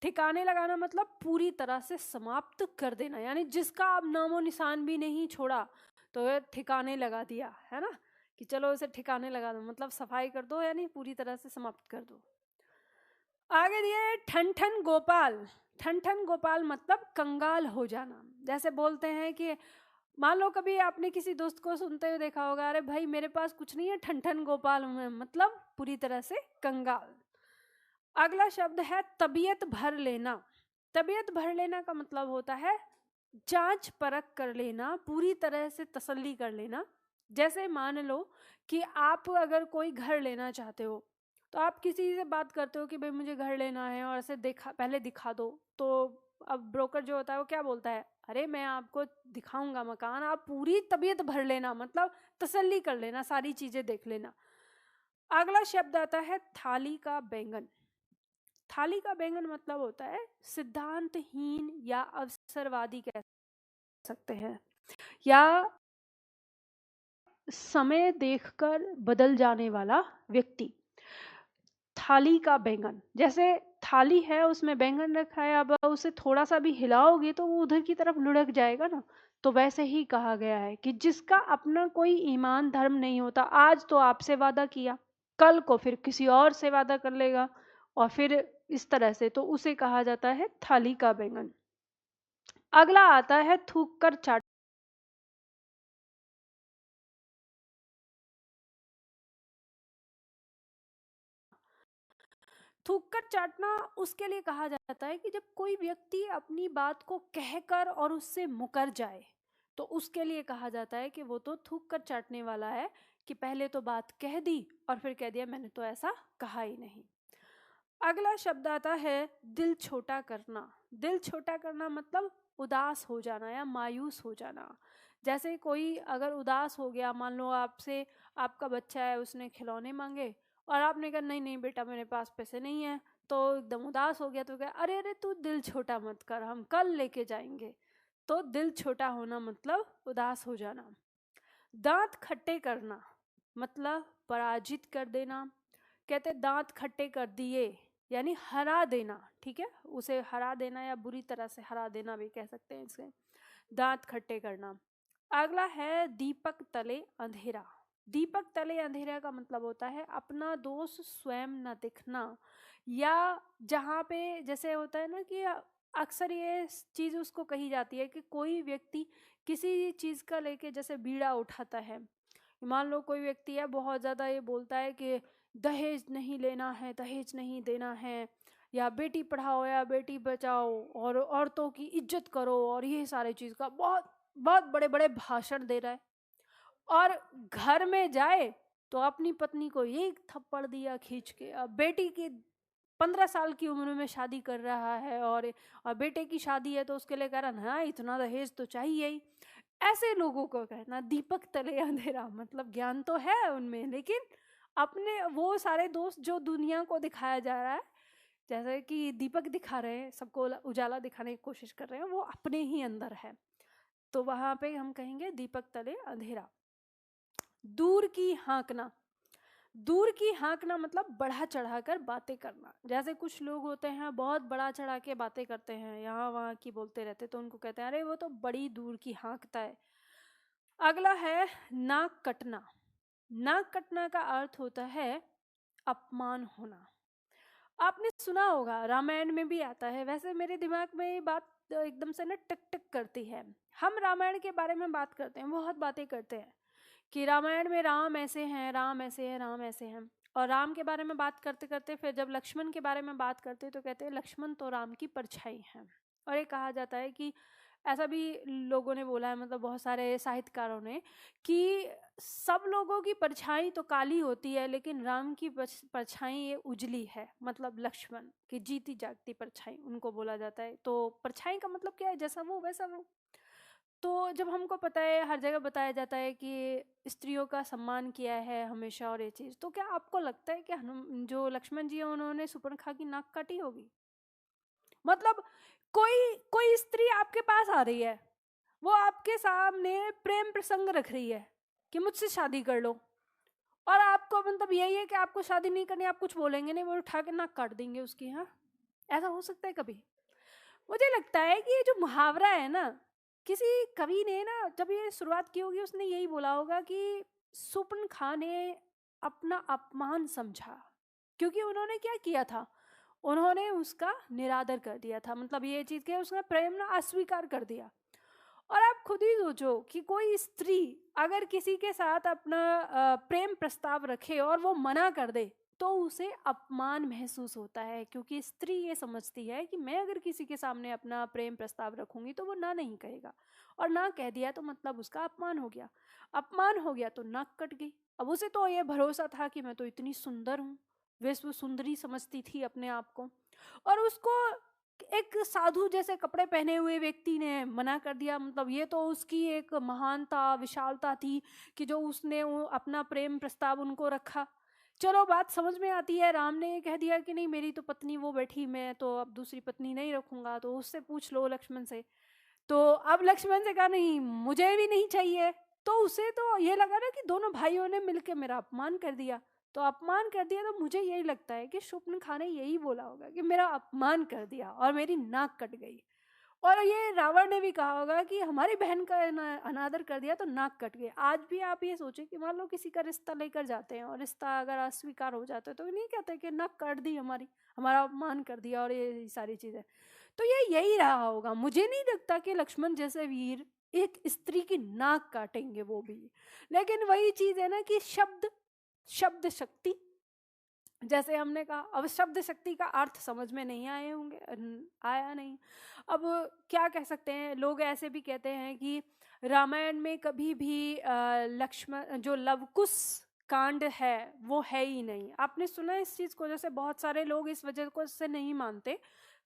ठिकाने लगाना मतलब पूरी तरह से समाप्त कर देना, यानी जिसका अब नामो निशान भी नहीं छोड़ा तो ये ठिकाने लगा दिया, है ना, कि चलो इसे ठिकाने लगा दो, मतलब सफाई कर दो, यानी पूरी तरह से समाप्त कर दो। आगे दिया है ठन ठन गोपाल। ठन ठन गोपाल मतलब कंगाल हो जाना। जैसे बोलते हैं कि मान लो कभी आपने किसी दोस्त को सुनते हुए देखा होगा, अरे भाई मेरे पास कुछ नहीं है, ठन ठन गोपाल हूं मैं, मतलब पूरी तरह से कंगाल। अगला शब्द है तबीयत भर लेना। तबीयत भर लेना का मतलब होता है जांच परख कर लेना, पूरी तरह से तसल्ली कर लेना। जैसे मान लो कि आप अगर कोई घर लेना चाहते हो, तो आप किसी से बात करते हो कि भाई मुझे घर लेना है और ऐसे देखा, पहले दिखा दो। तो अब ब्रोकर जो होता है वो क्या बोलता है, अरे मैं आपको दिखाऊंगा मकान, आप पूरी तबीयत भर लेना, मतलब तसल्ली कर लेना, सारी चीजें देख लेना। अगला शब्द आता है थाली का बैंगन। थाली का बैंगन मतलब होता है सिद्धांतहीन या अवसरवादी कह सकते हैं, या समय देखकर बदल जाने वाला व्यक्ति। थाली का बैंगन, जैसे थाली है उसमें बैंगन रखा है, अब उसे थोड़ा सा भी हिलाओगे तो वो उधर की तरफ लुढ़क जाएगा ना। तो वैसे ही कहा गया है कि जिसका अपना कोई ईमान धर्म नहीं होता, आज तो आपसे वादा किया, कल को फिर किसी और से वादा कर लेगा, और फिर इस तरह से, तो उसे कहा जाता है थाली का बैंगन। अगला आता है थूक कर चाट। थूक कर चाटना उसके लिए कहा जाता है कि जब कोई व्यक्ति अपनी बात को कहकर और उससे मुकर जाए, तो उसके लिए कहा जाता है कि वो तो थूक कर चाटने वाला है, कि पहले तो बात कह दी और फिर कह दिया मैंने तो ऐसा कहा ही नहीं। अगला शब्द आता है दिल छोटा करना। दिल छोटा करना मतलब उदास हो जाना या मायूस हो जाना। जैसे कोई अगर उदास हो गया, मान लो आपसे, आपका बच्चा है, उसने खिलौने मांगे और आपने कहा नहीं नहीं बेटा मेरे पास पैसे नहीं है, तो एकदम उदास हो गया, तो कहा अरे अरे तू दिल छोटा मत कर, हम कल लेके जाएंगे। तो दिल छोटा होना मतलब उदास हो जाना। दांत खट्टे करना मतलब पराजित कर देना। कहते दांत खट्टे कर दिए, यानी हरा देना, ठीक है, उसे हरा देना या बुरी तरह से हरा देना भी कह सकते हैं इसे, दांत खट्टे करना। अगला है दीपक तले अंधेरा। दीपक तले अंधेरा का मतलब होता है अपना दोष स्वयं न दिखना, या जहाँ पे जैसे होता है ना कि अक्सर ये चीज़ उसको कही जाती है कि कोई व्यक्ति किसी चीज़ का लेके जैसे बीड़ा उठाता है। मान लो कोई व्यक्ति है बहुत ज़्यादा ये बोलता है कि दहेज नहीं लेना है, दहेज नहीं देना है, या बेटी पढ़ाओ या बेटी बचाओ, और औरतों की इज्जत करो, और ये सारे चीज़ का बहुत बहुत बड़े बड़े भाषण दे रहा है, और घर में जाए तो अपनी पत्नी को एक थप्पड़ दिया खींच के, अब बेटी की 15 साल की उम्र में शादी कर रहा है, और बेटे की शादी है तो उसके लिए कह रहा है इतना दहेज तो चाहिए ही। ऐसे लोगों को कहना दीपक तले अंधेरा, मतलब ज्ञान तो है उनमें, लेकिन अपने वो सारे दोस्त जो दुनिया को दिखाया जा रहा है, जैसे कि दीपक दिखा रहे हैं, सबको उजाला दिखाने की कोशिश कर रहे हैं, वो अपने ही अंदर है। तो वहां पे हम कहेंगे दीपक तले अंधेरा। दूर की हाँकना। दूर की हाँकना मतलब बढ़ा चढ़ा कर बातें करना। जैसे कुछ लोग होते हैं बहुत बड़ा चढ़ा के बातें करते हैं, यहाँ वहाँ की बोलते रहते, तो उनको कहते हैं अरे वो तो बड़ी दूर की हाँकता है। अगला है नाक कटना। नाक कटना का अर्थ होता है अपमान होना। आपने सुना होगा, रामायण में भी आता है। वैसे मेरे दिमाग में ये बात एकदम से ना टक टक करती है। हम रामायण के बारे में बात करते हैं, बहुत बातें करते हैं कि रामायण में राम ऐसे हैं, राम ऐसे हैं, राम ऐसे हैं, और राम के बारे में बात करते करते फिर जब लक्ष्मण के बारे में बात करते हैं तो कहते हैं लक्ष्मण तो राम की परछाई हैं। और ये कहा जाता है कि ऐसा भी लोगों ने बोला है, मतलब बहुत सारे साहित्यकारों ने, कि सब लोगों की परछाई तो काली होती है लेकिन राम की परछाई ये उजली है, मतलब लक्ष्मण की जीती जागती परछाई उनको बोला जाता है। तो परछाई का मतलब क्या है, जैसा वो वैसा वो। तो जब हमको पता है, हर जगह बताया जाता है कि स्त्रियों का सम्मान किया है हमेशा और ये चीज़, तो क्या आपको लगता है कि जो लक्ष्मण जी हैं उन्होंने सुपर्णखा की नाक काटी होगी? मतलब कोई कोई स्त्री आपके पास आ रही है, वो आपके सामने प्रेम प्रसंग रख रही है कि मुझसे शादी कर लो, और आपको मतलब यही है कि आपको शादी नहीं करनी, आप कुछ बोलेंगे नहीं, वो उठा के नाक काट देंगे उसकी। हाँ, ऐसा हो सकता है कभी? मुझे लगता है कि ये जो मुहावरा है ना, किसी कवि ने ना जब ये शुरुआत की होगी उसने यही बोला होगा कि सुपनखा ने अपना अपमान समझा, क्योंकि उन्होंने क्या किया था, उन्होंने उसका निरादर कर दिया था, मतलब ये चीज़ के उसने प्रेम ना अस्वीकार कर दिया। और आप खुद ही सोचो कि कोई स्त्री अगर किसी के साथ अपना प्रेम प्रस्ताव रखे और वो मना कर दे तो उसे अपमान महसूस होता है, क्योंकि स्त्री ये समझती है कि मैं अगर किसी के सामने अपना प्रेम प्रस्ताव रखूंगी तो वो ना नहीं कहेगा, और ना कह दिया तो मतलब उसका अपमान हो गया। अपमान हो गया तो नाक कट गई। अब उसे तो ये भरोसा था कि मैं तो इतनी सुंदर हूँ, विश्व सुंदरी समझती थी अपने आप को, और उसको एक साधु जैसे कपड़े पहने हुए व्यक्ति ने मना कर दिया। मतलब ये तो उसकी एक महानता विशालता थी कि जो उसने अपना प्रेम प्रस्ताव उनको रखा। चलो बात समझ में आती है, राम ने ये कह दिया कि नहीं मेरी तो पत्नी वो बैठी, मैं तो अब दूसरी पत्नी नहीं रखूंगा, तो उससे पूछ लो लक्ष्मण से। तो अब लक्ष्मण से कहा नहीं मुझे भी नहीं चाहिए। तो उसे तो ये लगा ना कि दोनों भाइयों ने मिलकर मेरा अपमान कर दिया। तो अपमान कर दिया, तो मुझे यही लगता है कि शूर्पणखा ने यही बोला होगा कि मेरा अपमान कर दिया और मेरी नाक कट गई। और ये रावण ने भी कहा होगा कि हमारी बहन का अनादर कर दिया तो नाक कट गई। आज भी आप ये सोचें कि मान लो किसी का रिश्ता लेकर जाते हैं और रिश्ता अगर अस्वीकार हो जाता है तो नहीं कहते कि नाक काट दी हमारी, हमारा अपमान कर दिया और ये सारी चीजें। तो ये यही रहा होगा। मुझे नहीं लगता कि लक्ष्मण जैसे वीर एक स्त्री की नाक काटेंगे वो भी। लेकिन वही चीज है ना कि शब्द, शब्द शक्ति, जैसे हमने कहा अब शब्द शक्ति का अर्थ समझ में नहीं आए होंगे, आया नहीं। अब क्या कह सकते हैं, लोग ऐसे भी कहते हैं कि रामायण में कभी भी लक्ष्मण जो लवकुश कांड है वो है ही नहीं। आपने सुना इस चीज को? जैसे बहुत सारे लोग इस वजह को से नहीं मानते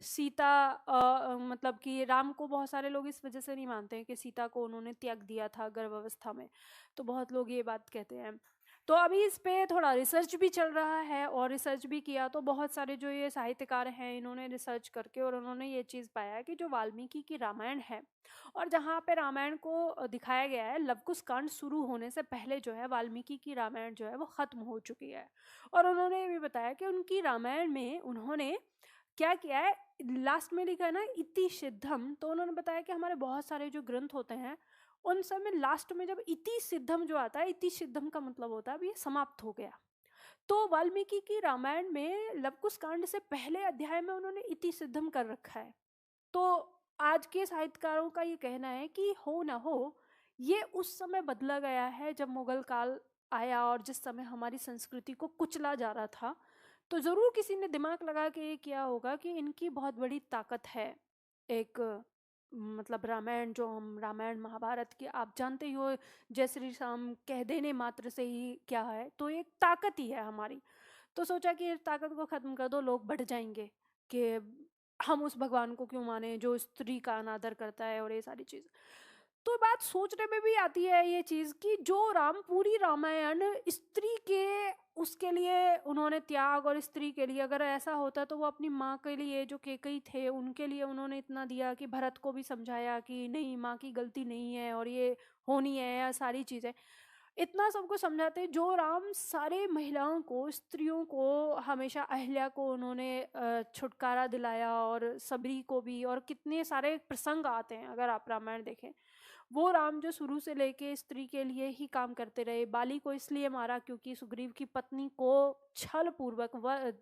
सीता, मतलब कि राम को बहुत सारे लोग इस वजह से नहीं मानते हैं कि सीता को उन्होंने त्याग दिया था गर्भावस्था में। तो बहुत लोग ये बात कहते हैं। तो अभी इस पे थोड़ा रिसर्च भी चल रहा है, और रिसर्च भी किया तो बहुत सारे जो ये साहित्यकार हैं इन्होंने रिसर्च करके और उन्होंने ये चीज़ पाया कि जो वाल्मीकि की रामायण है और जहाँ पे रामायण को दिखाया गया है, लवकुश कांड शुरू होने से पहले जो है वाल्मीकि की रामायण जो है वो खत्म हो चुकी है। और उन्होंने ये भी बताया कि उनकी रामायण में उन्होंने क्या किया है, लास्ट में लिखा है ना इति सिद्धम, तो उन्होंने बताया कि हमारे बहुत सारे जो ग्रंथ होते हैं उन सब में लास्ट में जब इति सिद्धम जो आता है, इति सिद्धम का मतलब होता है अब ये समाप्त हो गया। तो वाल्मीकि की रामायण में लवकुश कांड से पहले अध्याय में उन्होंने इति सिद्धम कर रखा है। तो आज के साहित्यकारों का ये कहना है कि हो ना हो ये उस समय बदला गया है जब मुगल काल आया और जिस समय हमारी संस्कृति को कुचला जा रहा था। तो जरूर किसी ने दिमाग लगा के ये किया होगा कि इनकी बहुत बड़ी ताकत है। एक मतलब रामायण, जो हम रामायण महाभारत की आप जानते ही हो, जय श्री राम कह देने मात्र से ही क्या है, तो एक ताकत ही है हमारी। तो सोचा कि इस ताकत को खत्म कर दो, लोग बढ़ जाएंगे कि हम उस भगवान को क्यों माने जो स्त्री का अनादर करता है और ये सारी चीज। तो बात सोचने में भी आती है ये चीज कि जो राम पूरी रामायण स्त्री के उसके लिए उन्होंने त्याग, और स्त्री के लिए अगर ऐसा होता तो वो अपनी माँ के लिए जो केकई थे उनके लिए उन्होंने इतना दिया कि भरत को भी समझाया कि नहीं माँ की गलती नहीं है और ये होनी है या सारी चीजें, इतना सबको समझाते जो राम सारे महिलाओं को स्त्रियों को हमेशा अहिल्या को उन्होंने छुटकारा दिलाया, और सबरी को भी, और कितने सारे प्रसंग आते हैं अगर आप रामायण देखें। वो राम जो शुरू से लेके स्त्री के लिए ही काम करते रहे। बाली को इसलिए मारा क्योंकि सुग्रीव की पत्नी को छल पूर्वक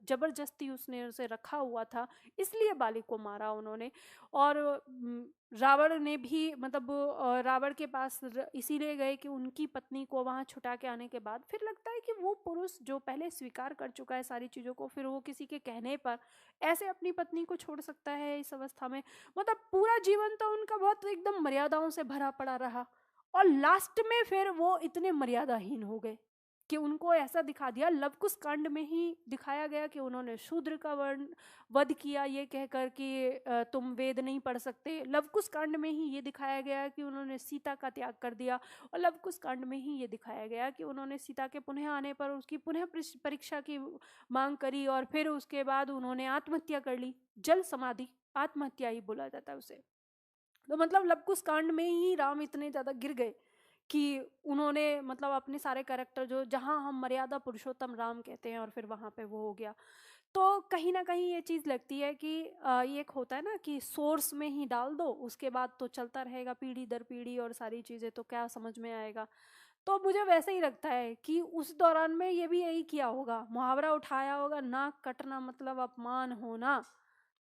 जबरदस्ती उसने उसे रखा हुआ था, इसलिए बाली को मारा उन्होंने। और रावण ने भी मतलब रावण के पास इसीलिए गए कि उनकी पत्नी को वहां छुटा के आने के बाद फिर लगता है कि वो पुरुष जो पहले स्वीकार कर चुका है सारी चीजों को, फिर वो किसी के कहने पर ऐसे अपनी पत्नी को छोड़ सकता है इस अवस्था में। मतलब पूरा जीवन तो उनका बहुत एकदम मर्यादाओं से भरा पड़ा रहा, और लास्ट में फिर वो इतने मर्यादाहीन हो गए कि उनको ऐसा दिखा दिया। लवकुश कांड में ही दिखाया गया कि उन्होंने शूद्र का वर्ण वध किया ये कहकर कि तुम वेद नहीं पढ़ सकते। लवकुश कांड में ही ये दिखाया गया कि उन्होंने सीता का त्याग कर दिया, और लवकुश कांड में ही ये दिखाया गया कि उन्होंने सीता के पुनः आने पर उसकी पुनः परीक्षा की मांग करी, और फिर उसके बाद उन्होंने आत्महत्या कर ली। जल समाधि आत्महत्या ही बोला जाता है उसे। तो मतलब लवकुश कांड में ही राम इतने ज्यादा गिर गए कि उन्होंने मतलब अपने सारे कैरेक्टर जो जहां हम मर्यादा पुरुषोत्तम राम कहते हैं और फिर वहां पे वो हो गया। तो कहीं ना कहीं ये चीज लगती है कि ये एक होता है ना कि सोर्स में ही डाल दो, उसके बाद तो चलता रहेगा पीढ़ी दर पीढ़ी और सारी चीजें, तो क्या समझ में आएगा। तो मुझे वैसे ही लगता है कि उस दौरान में ये भी यही किया होगा, मुहावरा उठाया होगा, नाक कटना मतलब अपमान होना,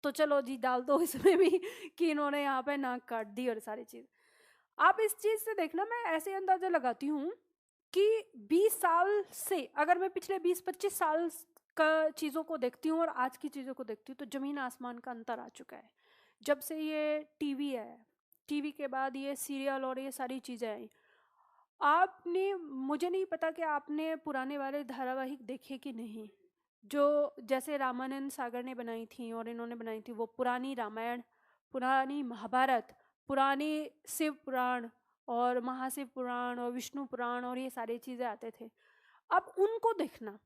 तो चलो जी डाल दो इसमें भी कि इन्होंने यहाँ पे नाक काट दी और सारी चीज। आप इस चीज़ से देखना, मैं ऐसे अंदाज़ा लगाती हूँ कि 20 साल से, अगर मैं पिछले 20-25 साल का चीज़ों को देखती हूँ और आज की चीज़ों को देखती हूँ, तो ज़मीन आसमान का अंतर आ चुका है। जब से ये टीवी है, टीवी के बाद ये सीरियल और ये सारी चीज़ें आई, आपने, मुझे नहीं पता कि आपने पुराने वाले धारावाहिक देखे कि नहीं, जो जैसे रामानंद सागर ने बनाई थी और इन्होंने बनाई थी, वो पुरानी रामायण, पुरानी महाभारत, पुरानी शिव पुराण और महाशिव पुराण और विष्णु पुराण और ये सारी चीज़ें आते थे। अब उनको देखना,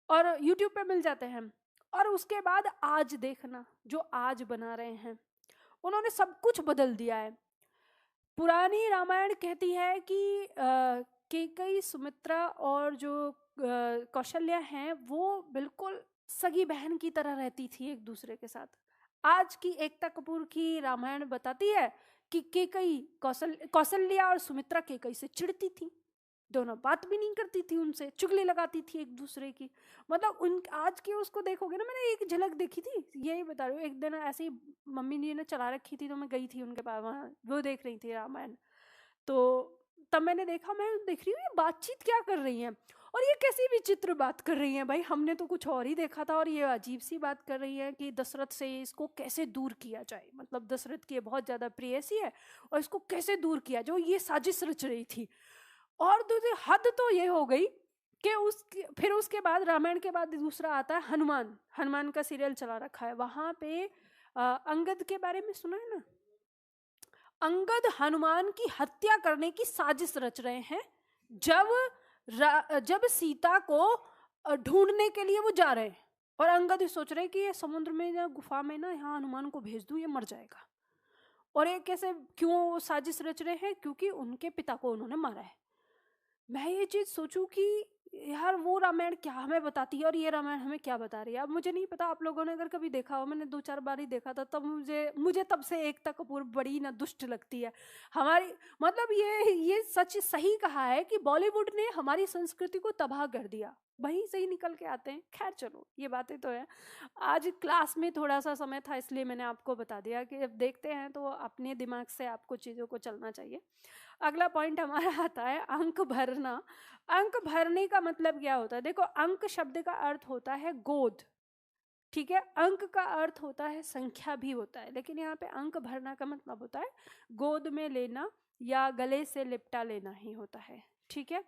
और यूट्यूब पे मिल जाते हैं, और उसके बाद आज देखना जो आज बना रहे हैं, उन्होंने सब कुछ बदल दिया है। पुरानी रामायण कहती है कि कैकेयी, सुमित्रा और जो कौशल्या हैं वो बिल्कुल सगी बहन की तरह रहती थी एक दूसरे के साथ। आज की एकता कपूर की रामायण बताती है कि कैकेयी कौशल्या और सुमित्रा कैकेयी से चिढ़ती थी, दोनों बात भी नहीं करती थी उनसे, चुगली लगाती थी एक दूसरे की। मतलब उन आज की उसको देखोगे ना, मैंने एक झलक देखी थी, यही बता रही हूँ। एक दिन ऐसे ही मम्मी जी ने चला रखी थी तो मैं गई थी उनके पास, वहाँ वो देख रही थी रामायण, तो तब मैंने देखा, मैं देख रही हूँ ये बातचीत क्या कर रही हैं, और ये कैसी विचित्र बात कर रही हैं भाई, हमने तो कुछ और ही देखा था, और ये अजीब सी बात कर रही है कि दशरथ से इसको कैसे दूर किया जाए, मतलब दशरथ की बहुत ज़्यादा प्रेयसी है और इसको कैसे दूर किया जाए, ये साजिश रच रही थी। और दूसरी हद तो ये हो गई कि फिर उसके बाद रामायण के बाद दूसरा आता है हनुमान, हनुमान का सीरियल चला रखा है, वहाँ पे अंगद के बारे में सुना है ना, अंगद हनुमान की हत्या करने की साजिश रच रहे हैं जब सीता को ढूंढने के लिए वो जा रहे हैं, और अंगद सोच रहे हैं कि ये समुद्र में या गुफा में ना, यहाँ हनुमान को भेज दूं, ये मर जाएगा। और ये कैसे, क्यों साजिश रच रहे हैं, क्योंकि उनके पिता को उन्होंने मारा है। मैं ये चीज़ सोचूं कि यार वो रामायण क्या हमें बताती है और ये रामायण हमें क्या बता रही है। अब मुझे नहीं पता आप लोगों ने अगर कभी देखा हो, मैंने 2-4 बार ही देखा था, तब मुझे तब से एकता कपूर बड़ी ना दुष्ट लगती है हमारी। मतलब ये सच सही कहा है कि बॉलीवुड ने हमारी संस्कृति को तबाह कर दिया, वहीं से ही निकल के आते हैं। खैर चलो, ये बातें तो है। आज क्लास में थोड़ा सा समय था इसलिए मैंने आपको बता दिया कि जब देखते हैं तो अपने दिमाग से आपको चीज़ों को चलना चाहिए। अगला पॉइंट हमारा आता है अंक भरना। अंक भरने का मतलब क्या होता है? देखो, अंक शब्द का अर्थ होता है गोद, ठीक है, अंक का अर्थ होता है संख्या भी होता है, लेकिन यहाँ पे अंक भरना का मतलब होता है गोद में लेना या गले से लिपटा लेना ही होता है, ठीक है।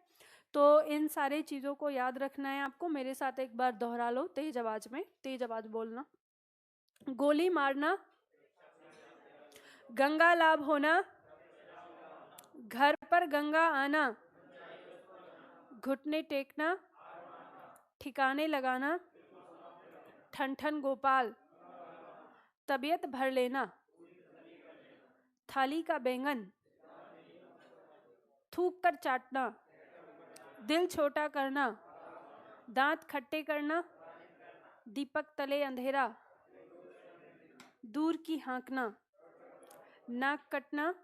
तो इन सारे चीज़ों को याद रखना है आपको। मेरे साथ एक बार दोहरा लो तेज आवाज में, तेज आवाज बोलना। गोली मारना, गंगा लाभ होना, घर पर गंगा आना, घुटने टेकना, ठिकाने लगाना, ठन ठन गोपाल, तबीयत भर लेना, थाली का बैंगन, थूक कर चाटना, दिल छोटा करना, दांत खट्टे करना, दीपक तले अंधेरा, दूर की हाँकना, नाक कटना,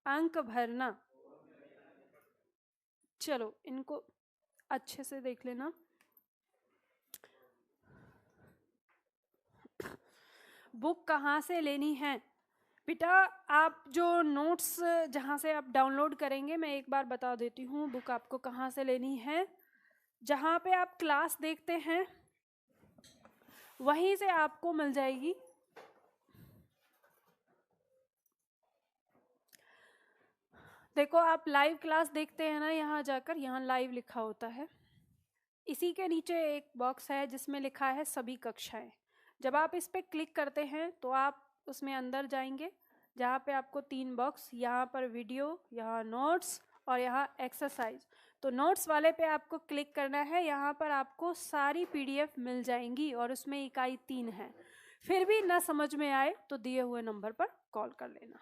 अंक भरना। चलो इनको अच्छे से देख लेना। बुक कहाँ से लेनी है? बेटा, आप जो नोट्स जहाँ से आप डाउनलोड करेंगे, मैं एक बार बता देती हूँ बुक आपको कहाँ से लेनी है। जहाँ पे आप क्लास देखते हैं वहीं से आपको मिल जाएगी। देखो, आप लाइव क्लास देखते हैं ना, यहाँ जाकर, यहाँ लाइव लिखा होता है, इसी के नीचे एक बॉक्स है जिसमें लिखा है सभी कक्षाएं। जब आप इस पर क्लिक करते हैं तो आप उसमें अंदर जाएंगे, जहाँ पे आपको 3 बॉक्स, यहाँ पर वीडियो, यहाँ नोट्स और यहाँ एक्सरसाइज। तो नोट्स वाले पे आपको क्लिक करना है, यहाँ पर आपको सारी PDF मिल जाएंगी और उसमें इकाई 3 है। फिर भी ना समझ में आए तो दिए हुए नंबर पर कॉल कर लेना।